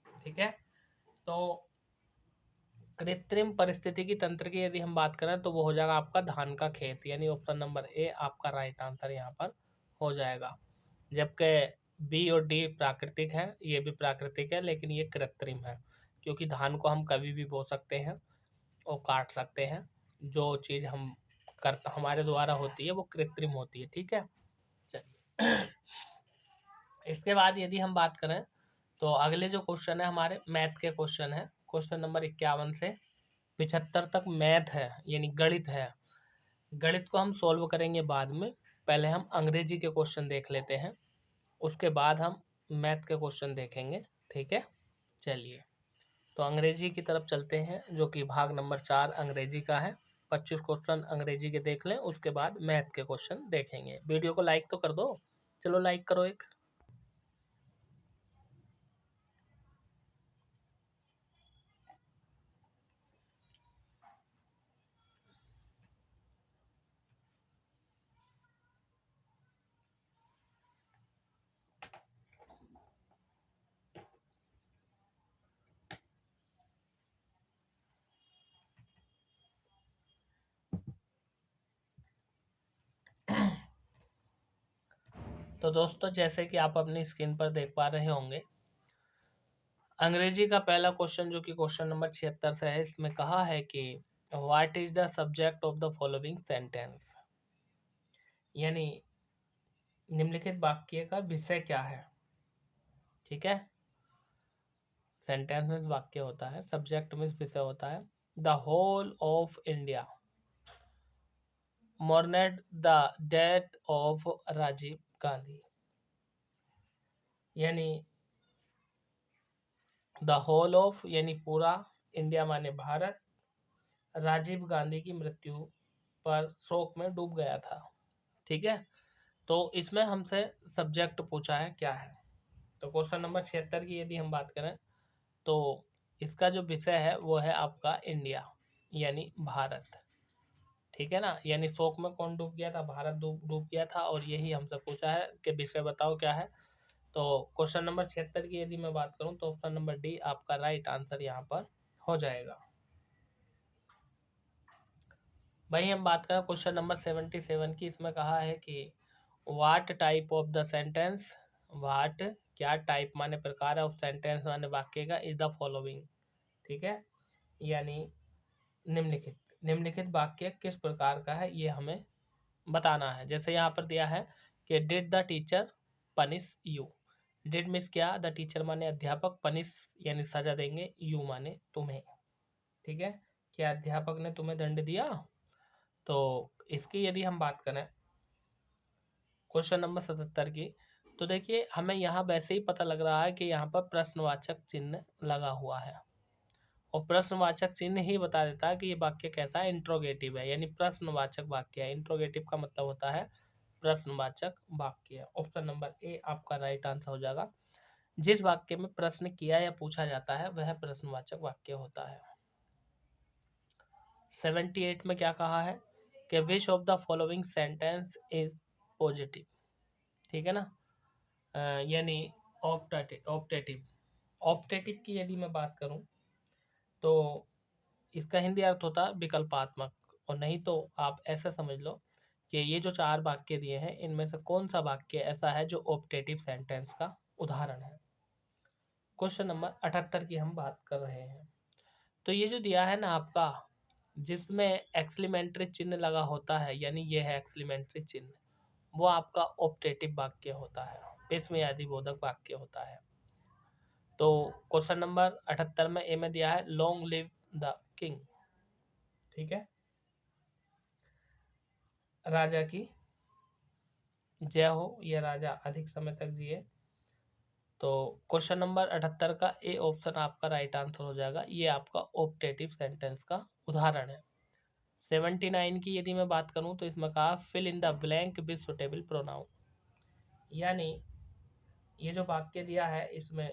ठीक है। तो कृत्रिम परिस्थितिकी तंत्र की यदि हम बात करें तो वो हो जाएगा आपका धान का खेत, यानी ऑप्शन नंबर ए आपका राइट आंसर यहाँ पर हो जाएगा। जबकि बी और डी प्राकृतिक है, ये भी प्राकृतिक है, लेकिन ये कृत्रिम है, क्योंकि धान को हम कभी भी बो सकते हैं और काट सकते हैं। जो चीज़ हम करता हमारे द्वारा होती है वो कृत्रिम होती है, ठीक है। चलिए, इसके बाद यदि हम बात करें तो अगले जो क्वेश्चन है हमारे मैथ के क्वेश्चन है। क्वेश्चन नंबर 51 से 75 तक मैथ है, यानी गणित है। गणित को हम सॉल्व करेंगे बाद में, पहले हम अंग्रेजी के क्वेश्चन देख लेते हैं, उसके बाद हम मैथ के क्वेश्चन देखेंगे, ठीक है। चलिए, तो अंग्रेजी की तरफ चलते हैं, जो कि भाग नंबर 4 अंग्रेजी का है। 25 क्वेश्चन अंग्रेजी के देख लें, उसके बाद मैथ के क्वेश्चन देखेंगे। वीडियो को लाइक तो कर दो, चलो लाइक करो एक। तो दोस्तों, जैसे कि आप अपनी स्क्रीन पर देख पा रहे होंगे, अंग्रेजी का पहला क्वेश्चन जो कि क्वेश्चन नंबर 76 से है, इसमें कहा है कि what is the subject of the following sentence, यानी निम्नलिखित वाक्य का विषय क्या है, ठीक है। सेंटेंस में वाक्य होता है, सब्जेक्ट में विषय होता है। The whole of India mourned the death of Rajiv Gandhi, यानी द होल ऑफ यानी पूरा, इंडिया माने भारत, राजीव गांधी की मृत्यु पर शोक में डूब गया था, ठीक है। तो इसमें हमसे सब्जेक्ट पूछा है क्या है। तो क्वेश्चन नंबर 76 की यदि हम बात करें तो इसका जो विषय है वो है आपका इंडिया, यानी भारत, ठीक है ना। यानी शोक में कौन डूब गया था? भारत डूब गया था, और यही हमसे पूछा है कि विषय बताओ क्या है। तो क्वेश्चन नंबर 76 की यदि मैं बात करूं तो ऑप्शन नंबर डी आपका राइट आंसर यहाँ पर हो जाएगा। वही हम बात करें क्वेश्चन नंबर 77 की, इसमें कहा है कि what type of the sentence, what क्या, टाइप माने प्रकार है, ऑफ सेंटेंस माने वाक्य का, इज द फॉलोइंग, ठीक है, यानी निम्नलिखित वाक्य किस प्रकार का है, ये हमें बताना है। जैसे यहाँ पर दिया है कि did the teacher punish you. Did means क्या, द टीचर माने अध्यापक, पनिश यानी सजा देंगे, यू माने तुम्हें। ठीक है, क्या अध्यापक ने तुम्हें दंड दिया। तो इसकी यदि हम बात करें क्वेश्चन नंबर 77 की, तो देखिए हमें यहाँ वैसे ही पता लग रहा है कि यहाँ पर प्रश्नवाचक चिन्ह लगा हुआ है, और प्रश्नवाचक चिन्ह ही बता देता है कि ये वाक्य कैसा है, इंट्रोगेटिव है, यानी प्रश्नवाचक वाक्य है। इंट्रोगेटिव का मतलब होता है प्रश्नवाचक वाक्य। ऑप्शन नंबर ए आपका राइट आंसर हो जाएगा। जिस वाक्य में प्रश्न किया या पूछा जाता है वह प्रश्नवाचक वाक्य होता है। 78 में क्या कहा है कि which of the following sentence is positive. ठीक है ना, यानी ऑप्टेटिव। ऑप्टेटिव की यदि मैं बात करूं तो इसका हिंदी अर्थ होता है विकल्पात्मक, और नहीं तो आप ऐसा समझ लो कि ये जो 4 वाक्य दिए हैं इनमें से कौन सा वाक्य ऐसा है जो ऑप्टेटिव सेंटेंस का उदाहरण है। क्वेश्चन नंबर 78 की हम बात कर रहे हैं। तो ये जो दिया है ना आपका, जिसमें एक्सक्लेमेटरी चिन्ह लगा होता है, यानी ये है एक्सक्लेमेटरी चिन्ह, वो आपका ऑप्टेटिव वाक्य होता है, विस्मयादि बोधक वाक्य होता है। तो क्वेश्चन नंबर 78 में ए में दिया है लॉन्ग लिव द किंग। ठीक है, राजा की जय हो, यह राजा अधिक समय तक जिए। तो क्वेश्चन नंबर 78 का ए ऑप्शन आपका राइट आंसर हो जाएगा, ये आपका ऑप्टेटिव सेंटेंस का उदाहरण है। 79 की यदि मैं बात करूं तो इसमें कहा fill in the blank with suitable pronoun, यानी ये जो वाक्य दिया है इसमें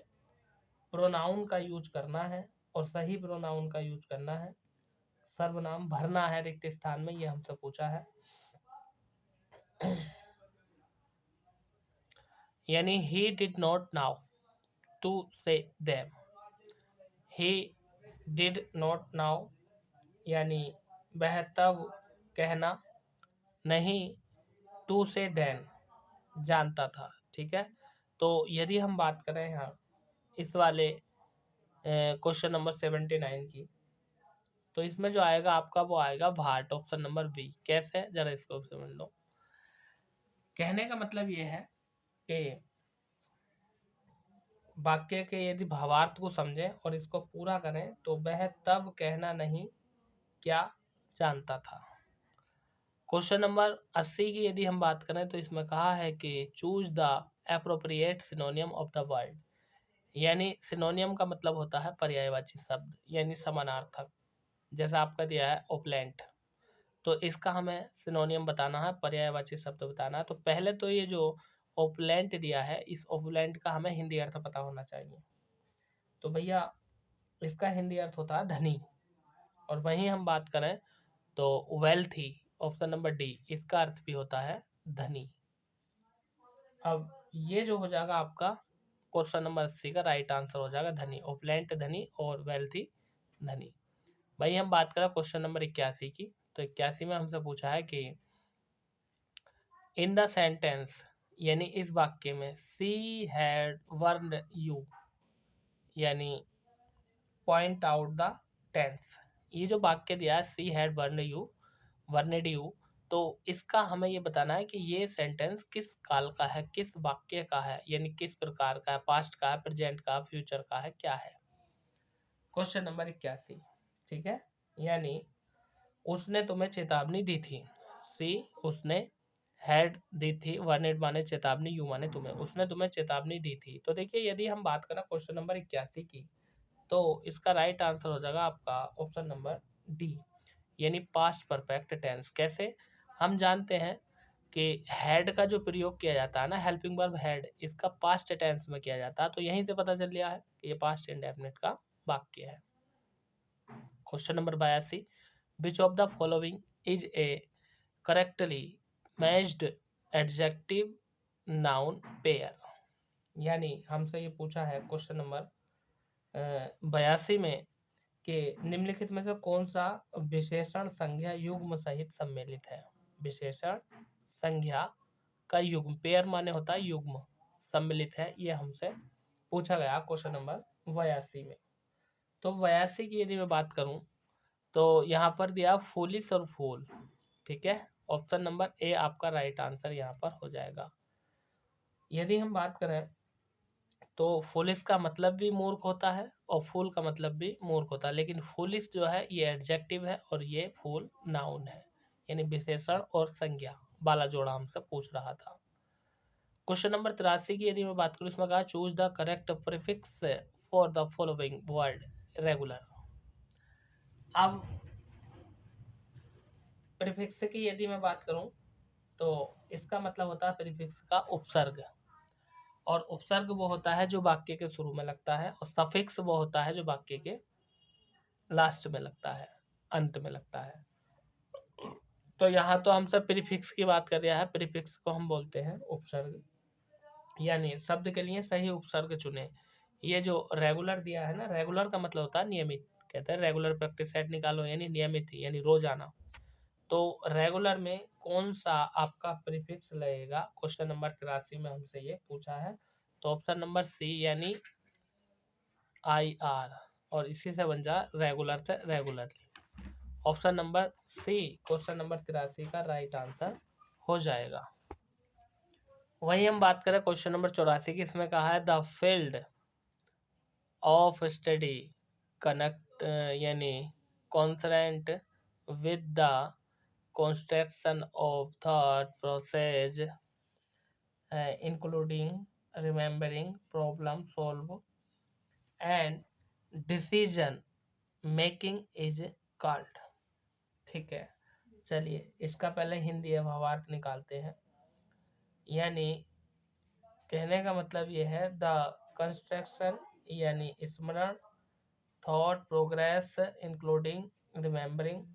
प्रोनाउन का यूज करना है, और सही प्रोनाउन का यूज करना है। सर्वनाम भरना है रिक्त स्थान में, ये हमसे पूछा है। यानी he did not know to say them, he did not know यानी वह तब कहना नहीं, टू से देन जानता था। ठीक है, तो यदि हम बात करें यहाँ इस वाले क्वेश्चन नंबर 79 की, तो इसमें जो आएगा आपका वो आएगा भाट, ऑप्शन नंबर बी। कैसे, जरा इसको समझ लो। कहने का मतलब ये है कि वाक्य के यदि भावार्थ को समझें और इसको पूरा करें तो वह तब कहना नहीं क्या जानता था। क्वेश्चन नंबर 80 की यदि हम बात करें तो इसमें कहा है कि choose the appropriate सिनोनियम of the word, यानी सिनोनियम का मतलब होता है पर्यायवाची शब्द, यानी समानार्थक। जैसा आपका दिया है ओपलेंट, तो इसका हमें सिनोनियम बताना है, पर्यायवाची शब्द बताना है। तो पहले तो ये जो ओपलेंट दिया है, इस ओपलेंट का हमें हिंदी अर्थ पता होना चाहिए। तो भैया इसका हिंदी अर्थ होता है धनी, और वहीं हम बात करें तो वेल्थी, ऑप्शन नंबर डी, इसका अर्थ भी होता है धनी। अब ये जो हो जाएगा आपका क्वेश्चन नंबर 80 का राइट आंसर हो जाएगा धनी, ओपलेंट धनी और वेल्थी धनी। भाई हम बात करें क्वेश्चन नंबर 81 की, तो 81 में हमसे पूछा है कि इन द सेंटेंस, यानी इस वाक्य में सी हैड वर्न्ड यू, यानी पॉइंट आउट द टेंस। ये जो वाक्य दिया है सी हैड वर्नेड यू, तो इसका हमें ये बताना है कि ये सेंटेंस किस काल का है, किस वाक्य का है, यानी किस प्रकार का है, पास्ट का है, प्रेजेंट का, फ्यूचर का है, क्या है। Question number 81। ठीक है, यानी उसने तुम्हें चेतावनी दी थी, सी उसने, हैड दी थी, वर्नेड माने चेतावनी, यू माने तुम्हें, उसने तुम्हें चेतावनी दी थी। तो देखिए यदि हम बात करें क्वेश्चन नंबर 81 की, तो इसका राइट आंसर हो जाएगा आपका ऑप्शन नंबर डी, यानी पास्ट परफेक्ट टेंस। कैसे, हम जानते हैं कि हैड का जो प्रयोग किया जाता है ना, हेल्पिंग वर्ब हैड, इसका पास्ट टेंस में किया जाता है, तो यहीं से पता चल गया है कि ये पास्ट इंडेफिनिट का वाक्य है। Question number 82, which of the following is A correctly matched adjective noun pair, यानी हमसे ये पूछा है क्वेश्चन नंबर 82 में कि निम्नलिखित में से कौन सा विशेषण संज्ञा युग्म सहित सम्मिलित है। विशेषण संज्ञा का युग्म, पेयर माने होता है युग्म, सम्मिलित है, ये हमसे पूछा गया क्वेश्चन नंबर 82 में। तो 82 की यदि मैं बात करूं तो यहाँ पर दिया फूलिश और फूल। ठीक है, ऑप्शन नंबर ए आपका राइट आंसर यहाँ पर हो जाएगा। यदि हम बात करें तो फुलिश का मतलब भी मूर्ख होता है और फूल का मतलब भी मूर्ख होता है, लेकिन फुलिश जो है ये एडजेक्टिव है और ये फूल नाउन है, यानी विशेषण और संज्ञा वाला जोड़ा हमसे पूछ रहा था। क्वेश्चन नंबर 83 की यदि मैं बात करूँ, इसमें कहा choose the correct prefix for the following word regular. अब प्रीफिक्स की यदि मैं बात करूं तो इसका मतलब होता है प्रीफिक्स का उपसर्ग, और उपसर्ग वो होता है जो वाक्य के शुरू में लगता है, और सफिक्स वो होता है जो वाक्य के लास्ट में लगता है, अंत में लगता है। तो यहाँ तो हम सब प्रीफिक्स की बात कर रहे हैं, प्रीफिक्स को हम बोलते हैं उपसर्ग, यानी शब्द के लिए सही उपसर्ग चुने। ये जो रेगुलर दिया है ना, रेगुलर का मतलब होता है नियमित, कहते हैं रेगुलर प्रैक्टिस सेट निकालो, यानी नियमित यानी रोजाना। तो रेगुलर में कौन सा आपका प्रीफिक्स लगेगा, क्वेश्चन नंबर 83 में हमसे ये पूछा है। तो ऑप्शन नंबर सी यानी IR, और इसी से बन जा रेगुलर से regularly. Option number C question number 83 का राइट आंसर हो जाएगा। वही हम बात करें क्वेश्चन नंबर 84 की, इसमें कहा है the field of study connect यानी concerned with the construction of thought process including remembering, problem solve and decision making is called। ठीक है, चलिए इसका पहले हिंदी भावार्थ निकालते हैं। यानी कहने का मतलब ये है द कंस्ट्रक्शन यानी स्मरण, थॉट प्रोग्रेस इंक्लूडिंग रिमेम्बरिंग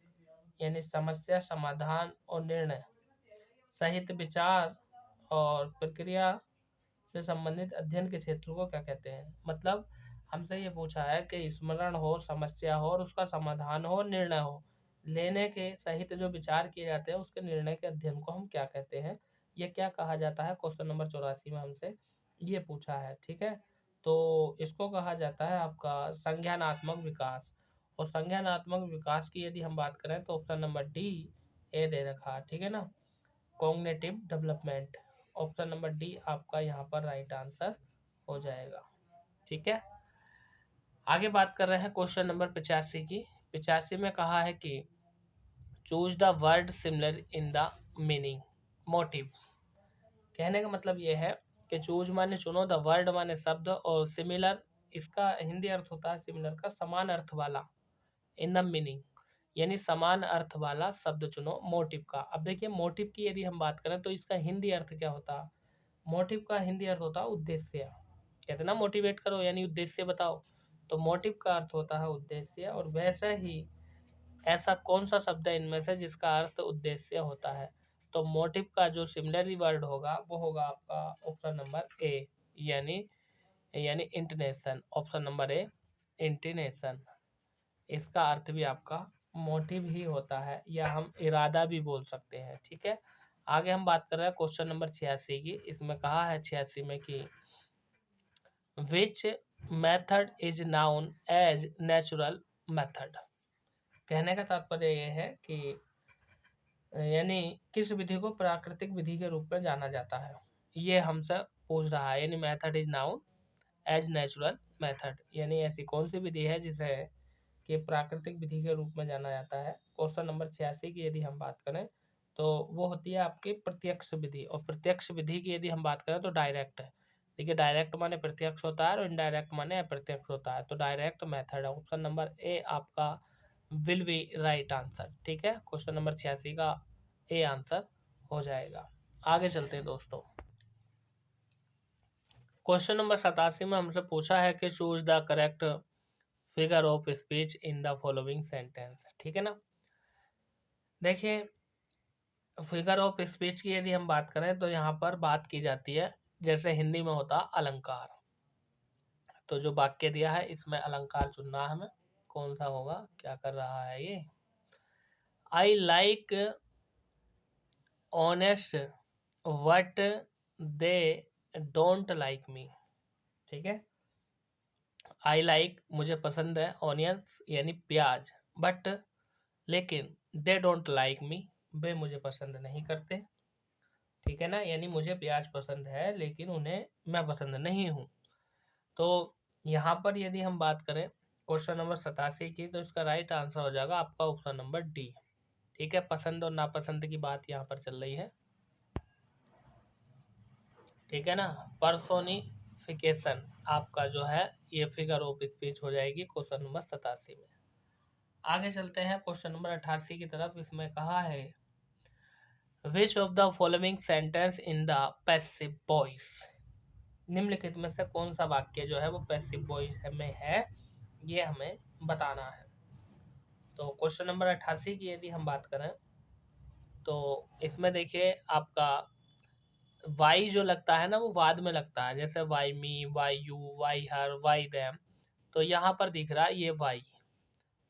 यानी समस्या समाधान और निर्णय, साहित्य विचार और प्रक्रिया से संबंधित अध्ययन के क्षेत्र को क्या कहते हैं। मतलब हमसे ये पूछा है कि स्मरण हो, समस्या हो और उसका समाधान हो, निर्णय हो, लेने के सहित जो विचार किए जाते हैं उसके निर्णय के अध्ययन को हम क्या कहते हैं, ये क्या कहा जाता है। क्वेश्चन नंबर 84 में हमसे ये पूछा है। ठीक है, तो इसको कहा जाता है आपका संज्ञानात्मक विकास। और संज्ञानात्मक विकास की यदि हम बात करें तो ऑप्शन नंबर डी ए दे रखा, ठीक है ना, cognitive development. Option number D आपका यहाँ पर राइट आंसर हो जाएगा। ठीक है, आगे बात कर रहे हैं क्वेश्चन नंबर 85 की। 85 में कहा है कि choose the word similar in the meaning motive. कहने का मतलब ये है कि चूज माने चुनो, द वर्ड माने शब्द, और सिमिलर इसका हिंदी अर्थ होता है सिमिलर का समान अर्थ वाला, इन द मीनिंग यानी समान अर्थ वाला शब्द चुनो मोटिव का। अब देखिए मोटिव की यदि हम बात करें तो इसका हिंदी अर्थ क्या होता है, मोटिव का हिंदी अर्थ होता है उद्देश्य। कहते ना मोटिवेट करो यानी उद्देश्य बताओ, तो मोटिव का अर्थ होता है उद्देश्य। और वैसा ही ऐसा कौन सा शब्द है इनमें से जिसका अर्थ उद्देश्य होता है, तो मोटिव का जो सिमिलरी वर्ड होगा वो होगा आपका ऑप्शन नंबर ए यानी यानी इंटनेशन। ऑप्शन नंबर ए इंटनेशन, इसका अर्थ भी आपका मोटिव ही होता है, या हम इरादा भी बोल सकते हैं। ठीक है, आगे हम बात कर रहे हैं क्वेश्चन नंबर 86 की। इसमें कहा है 86 में कि which method is known as natural method. कहने का तात्पर्य यह है कि यानी किस विधि को प्राकृतिक विधि के रूप में जाना जाता है, ये हमसे पूछ रहा है। यानी method is known as natural method, यानी ऐसी कौन सी विधि है जिसे कि प्राकृतिक विधि के रूप में जाना जाता है। क्वेश्चन नंबर 86 की यदि हम बात करें तो वो होती है आपकी प्रत्यक्ष विधि। और प्रत्यक्ष विधि की यदि हम बात करें तो डायरेक्ट है। देखिए डायरेक्ट माने प्रत्यक्ष होता है और इनडायरेक्ट माने अप्रत्यक्ष होता है, तो डायरेक्ट मेथड है। ऑप्शन नंबर ए आपका विल बी राइट आंसर। ठीक है, क्वेश्चन नंबर 86 का ए आंसर हो जाएगा। आगे चलते हैं दोस्तों, क्वेश्चन नंबर 87 में हमसे पूछा है कि choose the correct figure of speech in the following sentence. ठीक है ना, देखिए फिगर ऑफ स्पीच की यदि हम बात करें तो यहाँ पर बात की जाती है जैसे हिंदी में होता अलंकार। तो जो वाक्य दिया है इसमें अलंकार चुनना है हमें, कौन सा होगा, क्या कर रहा है ये। I like honest what they don't like me. ठीक है, आई लाइक मुझे पसंद है, ऑनियंस यानी प्याज, बट लेकिन दे डोंट लाइक मी वे मुझे पसंद नहीं करते। ठीक है ना, यानी मुझे प्याज पसंद है लेकिन उन्हें मैं पसंद नहीं हूँ। तो यहाँ पर यदि हम बात करें क्वेश्चन नंबर 87 की, तो इसका राइट आंसर हो जाएगा आपका ऑप्शन नंबर डी। ठीक है, पसंद और नापसंद की बात यहाँ पर चल रही है। ठीक है ना, पर्सोनिफिकेशन आपका जो है ये फिगर ऑफ स्पीच हो जाएगी क्वेश्चन नंबर 87 में। आगे चलते हैं क्वेश्चन नंबर 88 की तरफ। इसमें कहा है which of the following sentence in the passive voice, निम्नलिखित में से कौन सा वाक्य जो है वो पैसिव वॉइस में है, ये हमें बताना है। तो क्वेश्चन नंबर 88 की यदि हम बात करें तो इसमें देखिए आपका वाई जो लगता है ना वो बाद में लगता है, जैसे why me, why you, why her, why them. तो यहाँ पर दिख रहा है ये वाई,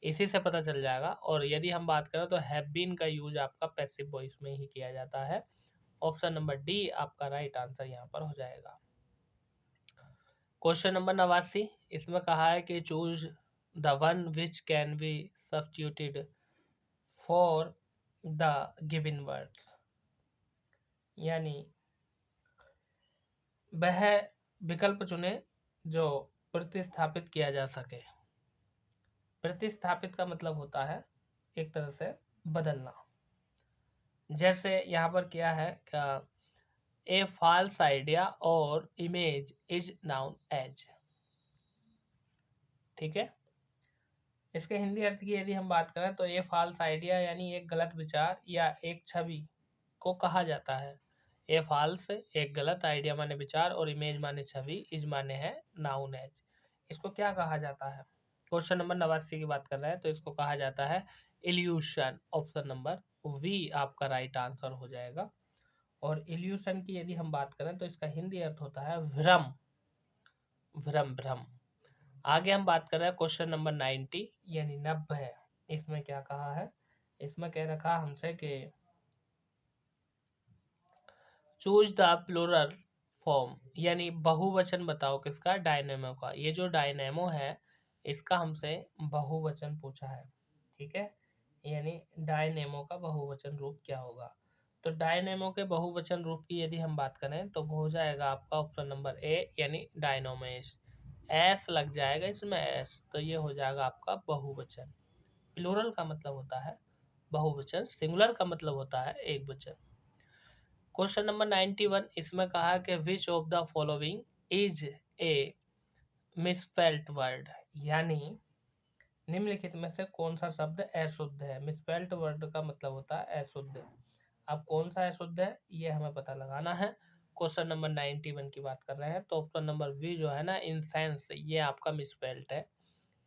इसी से पता चल जाएगा। और यदि हम बात करें तो हैव बीन का यूज आपका पैसिव वॉइस में ही किया जाता है। ऑप्शन नंबर डी आपका राइट आंसर यहाँ पर हो जाएगा। क्वेश्चन नंबर 89, इसमें कहा है कि choose the one which can be substituted for the given words, यानी वह विकल्प चुने जो प्रतिस्थापित किया जा सके। प्रतिस्थापित का मतलब होता है एक तरह से बदलना। जैसे यहाँ पर क्या है क्या, ए फॉल्स आइडिया और इमेज इज नाउन एज। ठीक है, इसके हिंदी अर्थ की यदि हम बात करें तो ए फॉल्स आइडिया यानी एक गलत विचार या एक छवि को कहा जाता है। ए फॉल्स एक गलत, आइडिया माने विचार, और इमेज माने छवि, इज माने है नाउन एज। इसको क्या कहा जाता है? क्वेश्चन नंबर 89 की बात कर रहे हैं तो इसको कहा जाता है इल्यूशन। ऑप्शन नंबर वी आपका राइट आंसर हो जाएगा। और इल्यूशन की यदि हम बात करें तो इसका हिंदी अर्थ होता है भ्रम, भ्रम, भ्रम। आगे हम बात कर रहे हैं क्वेश्चन नंबर 90 यानी 90। इसमें क्या कहा है? इसमें कह रखा हमसे कि चूज द प्लूरल फॉर्म, यानी बहुवचन बताओ किसका? डायनेमो का। ये जो डायनेमो है इसका हमसे बहुवचन पूछा है। ठीक है, यानी डायनेमो का बहुवचन रूप क्या होगा? तो डायनेमो के बहुवचन रूप की यदि हम बात करें तो वो हो जाएगा आपका ऑप्शन नंबर ए, यानी डायनोमेस। एस लग जाएगा इसमें, एस, तो ये हो जाएगा आपका बहुवचन। प्लूरल का मतलब होता है बहुवचन, सिंगुलर का मतलब होता है एक वचन। क्वेश्चन नंबर 91, इसमें कहा कि which of the following is a misspelt word, यानी निम्नलिखित में से कौन सा शब्द अशुद्ध है? मिसस्पेल्ट वर्ड का मतलब होता है अशुद्ध। अब कौन सा अशुद्ध है ये हमें पता लगाना है। क्वेश्चन नंबर 91 की बात कर रहे हैं तो ऑप्शन नंबर बी जो है ना, इंसेंस, ये आपका मिसस्पेल्ट है।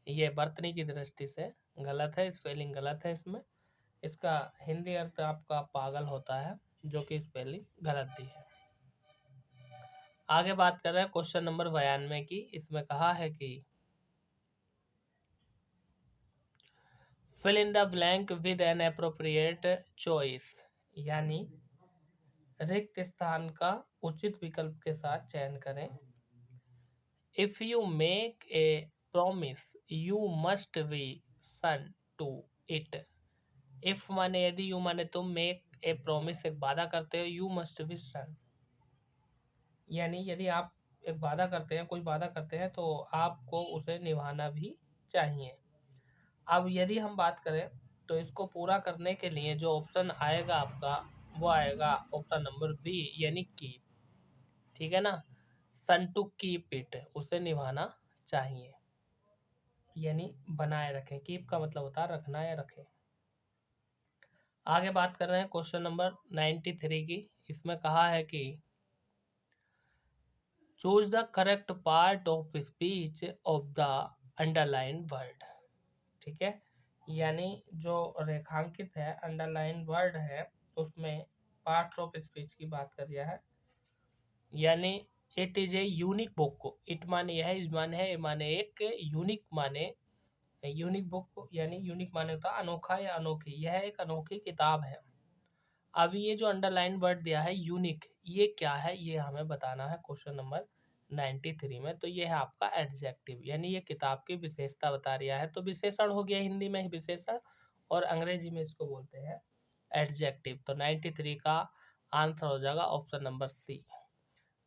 ये बर्तनी की दृष्टि से गलत है, स्पेलिंग गलत है इसमें। इसका हिंदी अर्थ आपका पागल होता है, जो कि स्पेलिंग गलत दी है। आगे बात कर रहे हैं क्वेश्चन नंबर 92 की। इसमें कहा है कि fill in the blank with an appropriate choice, यानी रिक्त स्थान का उचित विकल्प के साथ चयन करें। If you make a promise you must be sun to it. If माने यदि, यू माने तुम, मेक ए प्रॉमिस एक वादा करते हो, यू मस्ट बी सन, यानी यदि आप एक वादा करते हैं, कोई वादा करते हैं तो आपको उसे निभाना भी चाहिए। अब यदि हम बात करें तो इसको पूरा करने के लिए जो ऑप्शन आएगा आपका वो आएगा ऑप्शन नंबर बी, यानी कीप। ठीक है ना, सन टू कीप इट, उसे निभाना चाहिए, यानी बनाए रखें। कीप का मतलब होता है रखना या रखें। आगे बात कर रहे हैं क्वेश्चन नंबर 93 की। इसमें कहा है कि choose the correct part of speech of the underline word. ठीक है, यानी जो रेखांकित है, अंडरलाइन वर्ड है, उसमें पार्ट्स ऑफ स्पीच की बात कर दिया है। यानी it is a unique book, it माने यह है, इज माने है, ए माने एक, यूनिक माने यूनिक बुक, यानी यूनिक माने होता है अनोखा या अनोखी, यह एक अनोखी किताब है। अब ये जो अंडरलाइन वर्ड दिया है यूनिक, ये क्या है ये हमें बताना है क्वेश्चन नंबर 93 में। तो ये है आपका एडजेक्टिव, यानी ये किताब की विशेषता बता रहा है। तो विशेषण हो गया, हिंदी में ही विशेषण, और अंग्रेजी में इसको बोलते हैं एडजेक्टिव। तो 93 का आंसर हो जाएगा ऑप्शन नंबर सी।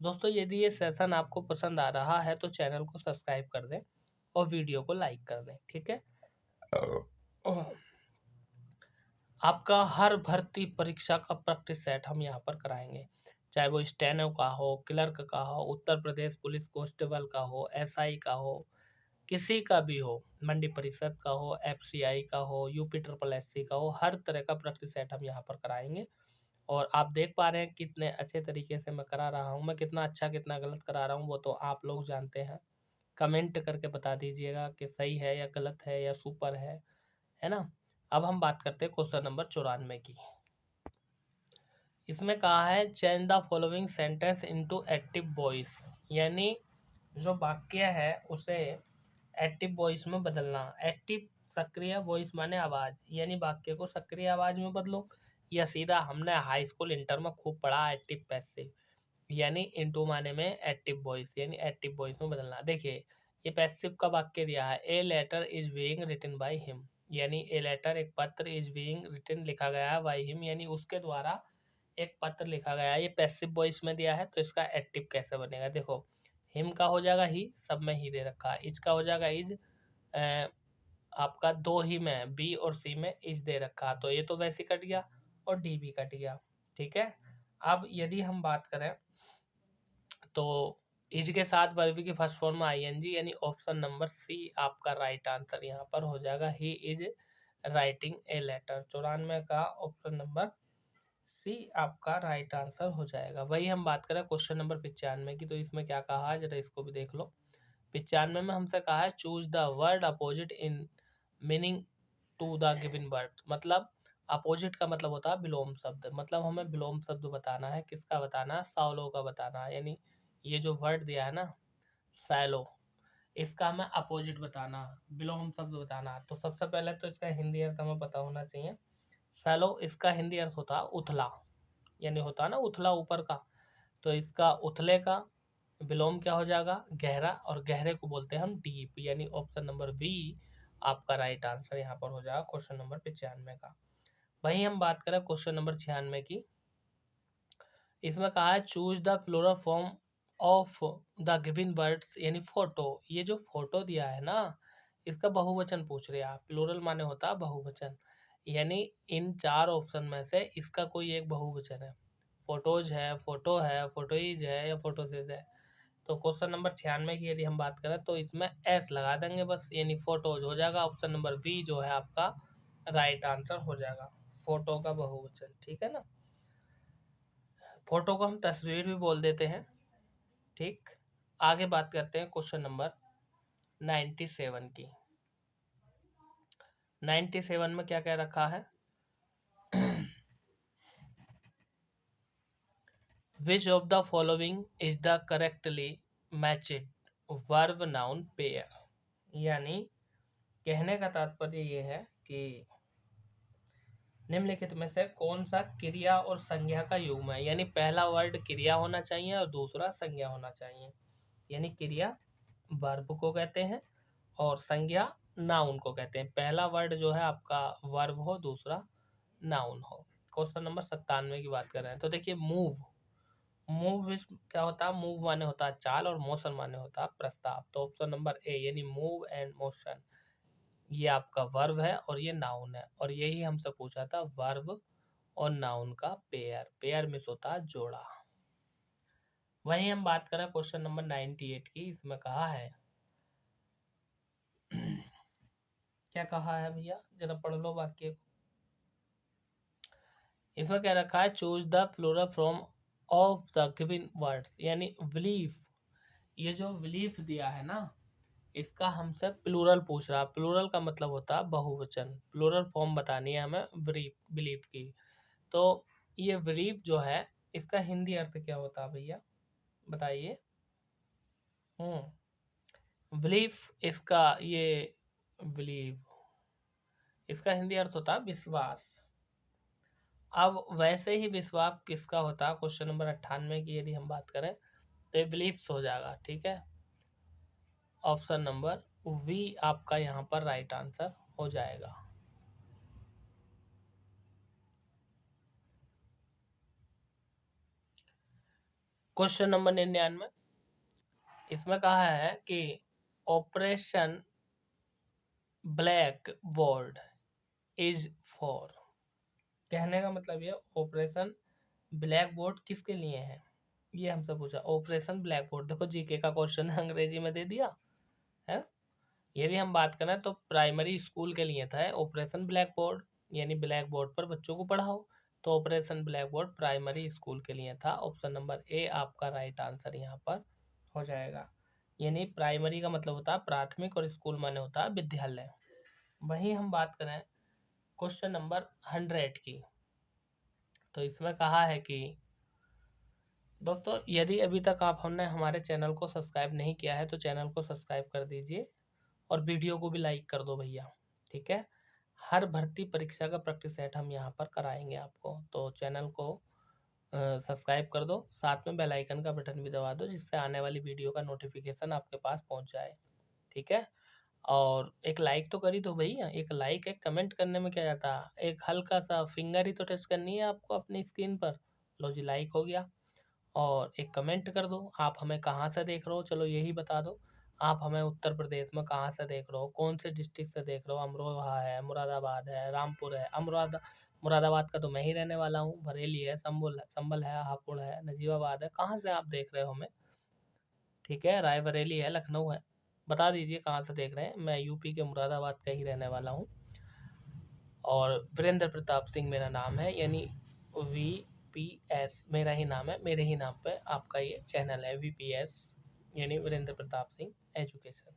दोस्तों यदि ये सेशन आपको पसंद आ रहा है तो चैनल को सब्सक्राइब कर दें और वीडियो को लाइक कर दें, ठीक है। आपका हर भर्ती परीक्षा का प्रैक्टिस सेट हम यहाँ पर कराएंगे, चाहे वो स्टेनो का हो, क्लर्क का हो, उत्तर प्रदेश पुलिस कांस्टेबल का हो, एसआई का हो, किसी का भी हो, मंडी परिषद का हो, एफसीआई का हो, यूपी ट्रिपल एससी का हो, हर तरह का प्रैक्टिस सेट हम यहाँ पर कराएंगे। और आप देख पा रहे हैं कितने अच्छे तरीके से मैं करा रहा हूँ। मैं कितना अच्छा कितना गलत करा रहा हूँ वो तो आप लोग जानते हैं। कमेंट करके बता दीजिएगा कि सही है या गलत है या सुपर है ना। अब हम बात करते हैं क्वेश्चन नंबर 94 की। इसमें कहा है change the following sentence into active voice, यानी जो वाक्य है उसे एक्टिव वॉइस में बदलना। एक्टिव सक्रिय, वॉइस माने आवाज, यानी वाक्य को सक्रिय आवाज में बदलो, या सीधा हमने हाई स्कूल इंटर में खूब पढ़ा एक्टिव पैसिव, यानी इनटू माने में एक्टिव वॉइस, यानी एक्टिव वॉइस में बदलना। देखिए ये पैसिव का वाक्य दिया है, a letter is being written by him, यानी ए लेटर एक पत्र, इज बीइंग रिटन लिखा गया है, बाय हिम यानी उसके द्वारा एक पत्र लिखा गया है। ये पैसिव वॉइस में दिया है तो इसका एक्टिव कैसे बनेगा। देखो हिम का हो जाएगा ही, सब में ही दे रखा है। इज का हो जाएगा इज, आपका दो ही में बी और सी में इज दे रखा, तो ये तो वैसे कट गया और डी भी कट गया, ठीक है। अब यदि हम बात करें तो इज के साथ वर्ब की फर्स्ट फॉर्म में आईएनजी, यानी ऑप्शन नंबर सी आपका राइट आंसर यहाँ पर हो जाएगा, he is writing a letter. 94 का ऑप्शन नंबर सी आपका राइट आंसर हो जाएगा। वही हम बात करें क्वेश्चन नंबर 95 की, तो इसमें क्या कहा है जरा इसको भी देख लो। 95 में हमसे कहा है choose the word opposite in meaning to the given word, मतलब अपोजिट का मतलब होता है विलोम शब्द, मतलब हमें विलोम शब्द बताना है। किसका बताना है? सैलो का बताना है, यानी ये जो वर्ड दिया है ना सैलो, इसका हमें अपोजिट बताना, विलोम शब्द बताना। तो सबसे पहले तो इसका हिंदी अर्थ हमें पता होना चाहिए। सैलो इसका हिंदी अर्थ होता है उथला, यानी होता है ना उथला ऊपर का, तो इसका उथले का विलोम क्या हो जाएगा? गहरा, और गहरे को बोलते हैं हम डीप, यानी ऑप्शन नंबर बी आपका राइट आंसर यहाँ पर हो जाएगा क्वेश्चन नंबर 95 का। वहीं हम बात करें क्वेश्चन नंबर 96 की, इसमें कहा है choose the plural form of the given words, यानी फोटो। ये जो फोटो दिया है ना इसका बहुवचन पूछ रहे हैं आप। प्लूरल माने होता है बहुवचन, यानी इन चार ऑप्शन में से इसका कोई एक बहुवचन है। फोटोज है, फोटो है, फोटोइज है या फोटोसिस है। तो क्वेश्चन नंबर 96 की यदि हम बात करें तो इसमें एस लगा देंगे बस, यानी फोटोज हो जाएगा। ऑप्शन नंबर बी जो है आपका राइट आंसर हो जाएगा, फोटो का बहुवचन, ठीक है ना। फोटो को हम तस्वीर भी बोल देते हैं, ठीक। आगे बात करते हैं क्वेश्चन नंबर 97 की। 97 में क्या कह रखा है? Which of the following is the correctly matched verb noun pair, यानी कहने का तात्पर्य ये है कि निम्नलिखित में से कौन सा क्रिया और संज्ञा का युग्म है, यानी पहला वर्ड क्रिया होना चाहिए और दूसरा संज्ञा होना चाहिए। यानी क्रिया वर्ब को कहते हैं और संज्ञा नाउन को कहते हैं। पहला वर्ड जो है आपका वर्ब हो, दूसरा नाउन हो। क्वेश्चन नंबर 97 की बात कर रहे हैं तो देखिए मूव, मूव क्या होता है? मूव माने होता है चाल और मोशन माने होता है प्रस्ताव। तो ऑप्शन नंबर ए यानी मूव एंड मोशन ये आपका वर्ब है और ये नाउन है, और यही हमसे पूछा था वर्ब और नाउन का पेयर, पेयर मीन्स होता है जोड़ा। वहीं हम बात करें क्वेश्चन नंबर 98 की, इसमें कहा है क्या कहा है भैया जरा पढ़ लो वाक्य। इसमें क्या रखा है? Choose the plural from of the given words, यानी बिलीफ। ये जो बिलीफ दिया है ना इसका हमसे प्लूरल पूछ रहा है। प्लूरल का मतलब होता है बहुवचन, प्लूरल फॉर्म बतानी है हमें बिलीफ की। तो ये बिलीफ जो है इसका हिंदी अर्थ क्या होता है भैया बताइए। बिलीफ इसका ये बिलीव इसका हिंदी अर्थ होता है विश्वास। अब वैसे ही विश्वास किसका होता है क्वेश्चन नंबर 98 की यदि हम बात करें तो बिलीफ्स हो जाएगा, ठीक है। ऑप्शन नंबर वी आपका यहाँ पर राइट आंसर हो जाएगा। क्वेश्चन नंबर 99, इसमें कहा है कि operation black board is for. कहने का मतलब ये ऑपरेशन ब्लैक बोर्ड किसके लिए है, ये हमसे पूछा। ऑपरेशन ब्लैक बोर्ड, देखो जीके का क्वेश्चन है, अंग्रेजी में दे दिया है। यदि हम बात करें तो प्राइमरी स्कूल के लिए था ऑपरेशन ब्लैक बोर्ड, यानी ब्लैक बोर्ड पर बच्चों को पढ़ाओ। तो operation black board primary school के लिए था। ऑप्शन नंबर ए आपका राइट आंसर यहाँ पर हो जाएगा। यानी प्राइमरी का मतलब होता है प्राथमिक और स्कूल माने होता है विद्यालय। वहीं हम बात करें क्वेश्चन नंबर 100 की, तो इसमें कहा है कि दोस्तों यदि अभी तक आप हमने हमारे चैनल को सब्सक्राइब नहीं किया है तो चैनल को सब्सक्राइब कर दीजिए और वीडियो को भी लाइक कर दो भैया, ठीक है। हर भर्ती परीक्षा का प्रैक्टिस सेट हम यहाँ पर कराएंगे आपको, तो चैनल को सब्सक्राइब कर दो, साथ में बेल आइकन का बटन भी दबा दो जिससे आने वाली वीडियो का नोटिफिकेशन आपके पास पहुँच जाए, ठीक है। और एक लाइक तो कर ही दो भैया, एक लाइक एक कमेंट करने में क्या जाता है, एक हल्का सा फिंगर ही तो टच करनी है आपको अपनी स्क्रीन पर। लो जी, लाइक हो गया। और एक कमेंट कर दो, आप हमें कहाँ से देख रहे हो, चलो यही बता दो। आप हमें उत्तर प्रदेश में कहाँ से देख रहे हो, कौन से डिस्ट्रिक्ट से देख रहे हो, अमरोहा है, मुरादाबाद है, रामपुर है। मुरादाबाद का तो मैं ही रहने वाला हूँ, बरेली है, संभल है, हापुड़ है, नजीबाबाद है। कहाँ से आप देख रहे हो हमें, ठीक है। रायबरेली है, लखनऊ है, बता दीजिए कहाँ से देख रहे हैं। मैं यूपी के मुरादाबाद का ही रहने वाला हूँ और वीरेंद्र प्रताप सिंह मेरा नाम है, यानी VPS मेरा ही नाम है, मेरे ही नाम पे आपका ये चैनल है VPS, यानी Virendra Pratap Singh education.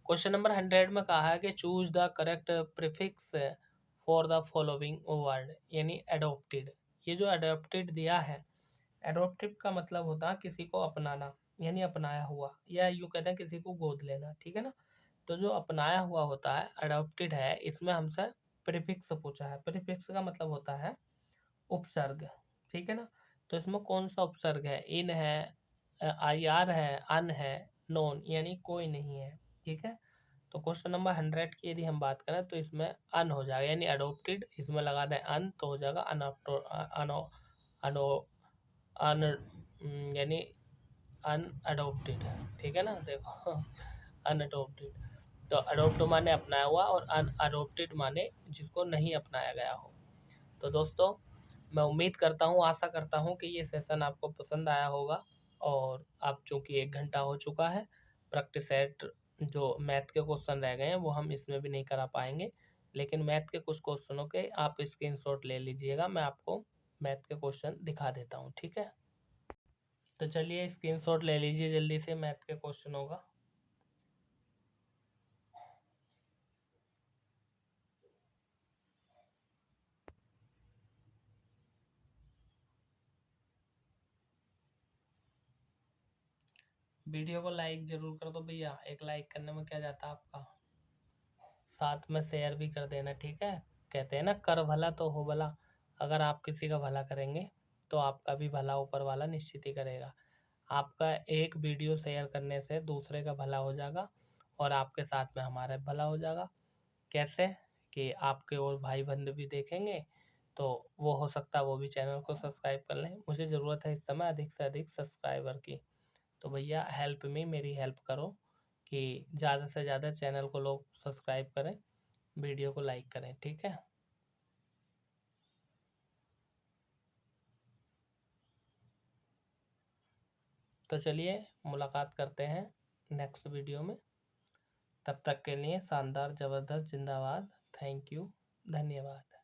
Question number 100 में कहा है कि choose the correct prefix for the following word, यानी एडोप्टेड। ये जो एडोप्टेड दिया है, एडोप्टेड का मतलब होता है किसी को अपनाना, यानी अपनाया हुआ, या यूँ कहते हैं किसी को गोद लेना, ठीक है ना। तो जो अपनाया हुआ होता है अडॉप्टेड है, इसमें हमसे प्रीफिक्स पूछा है। प्रीफिक्स का मतलब होता है उपसर्ग, ठीक है ना। तो इसमें कौन सा उपसर्ग है, इन है, IR है, अन है, नॉन, यानी कोई नहीं है, ठीक है। तो क्वेश्चन नंबर 100 की यदि हम बात करें तो इसमें अन हो जाएगा, यानी अडोप्टेड, इसमें लगा दें अन तो हो जाएगा अनो अनो अन, यानी अनअडोप्टेड, ठीक है ना। देखो अनअडोप्टेड, तो अडोप्ट माने अपनाया हुआ और अनअडोप्टेड माने जिसको नहीं अपनाया गया हो। तो दोस्तों मैं उम्मीद करता हूँ, आशा करता हूँ कि ये सेशन आपको पसंद आया होगा। और अब चूँकि 1 घंटा हो चुका है, प्रैक्टिस सेट जो मैथ के क्वेश्चन रह गए हैं वो हम इसमें भी नहीं करा पाएंगे, लेकिन मैथ के कुछ क्वेश्चनों के आप स्क्रीनशॉट ले लीजिएगा, मैं आपको मैथ के क्वेश्चन दिखा देता हूँ, ठीक है। तो चलिए स्क्रीनशॉट ले लीजिए जल्दी से मैथ के क्वेश्चनों का। वीडियो को लाइक जरूर कर दो भैया, एक लाइक करने में क्या जाता है आपका, साथ में शेयर भी कर देना, ठीक है। कहते हैं ना कर भला तो हो भला, अगर आप किसी का भला करेंगे तो आपका भी भला ऊपर वाला निश्चित ही करेगा। आपका एक वीडियो शेयर करने से दूसरे का भला हो जाएगा और आपके साथ में हमारा भला हो जाएगा। कैसे कि आपके और भाई बंधु भी देखेंगे तो वो हो सकता है वो भी चैनल को सब्सक्राइब कर लें। मुझे ज़रूरत है इस समय अधिक से अधिक सब्सक्राइबर की, तो भैया हेल्प मी, मेरी हेल्प करो कि ज़्यादा से ज़्यादा चैनल को लोग सब्सक्राइब करें, वीडियो को लाइक करें, ठीक है। तो चलिए मुलाकात करते हैं नेक्स्ट वीडियो में, तब तक के लिए शानदार ज़बरदस्त जिंदाबाद, थैंक यू, धन्यवाद।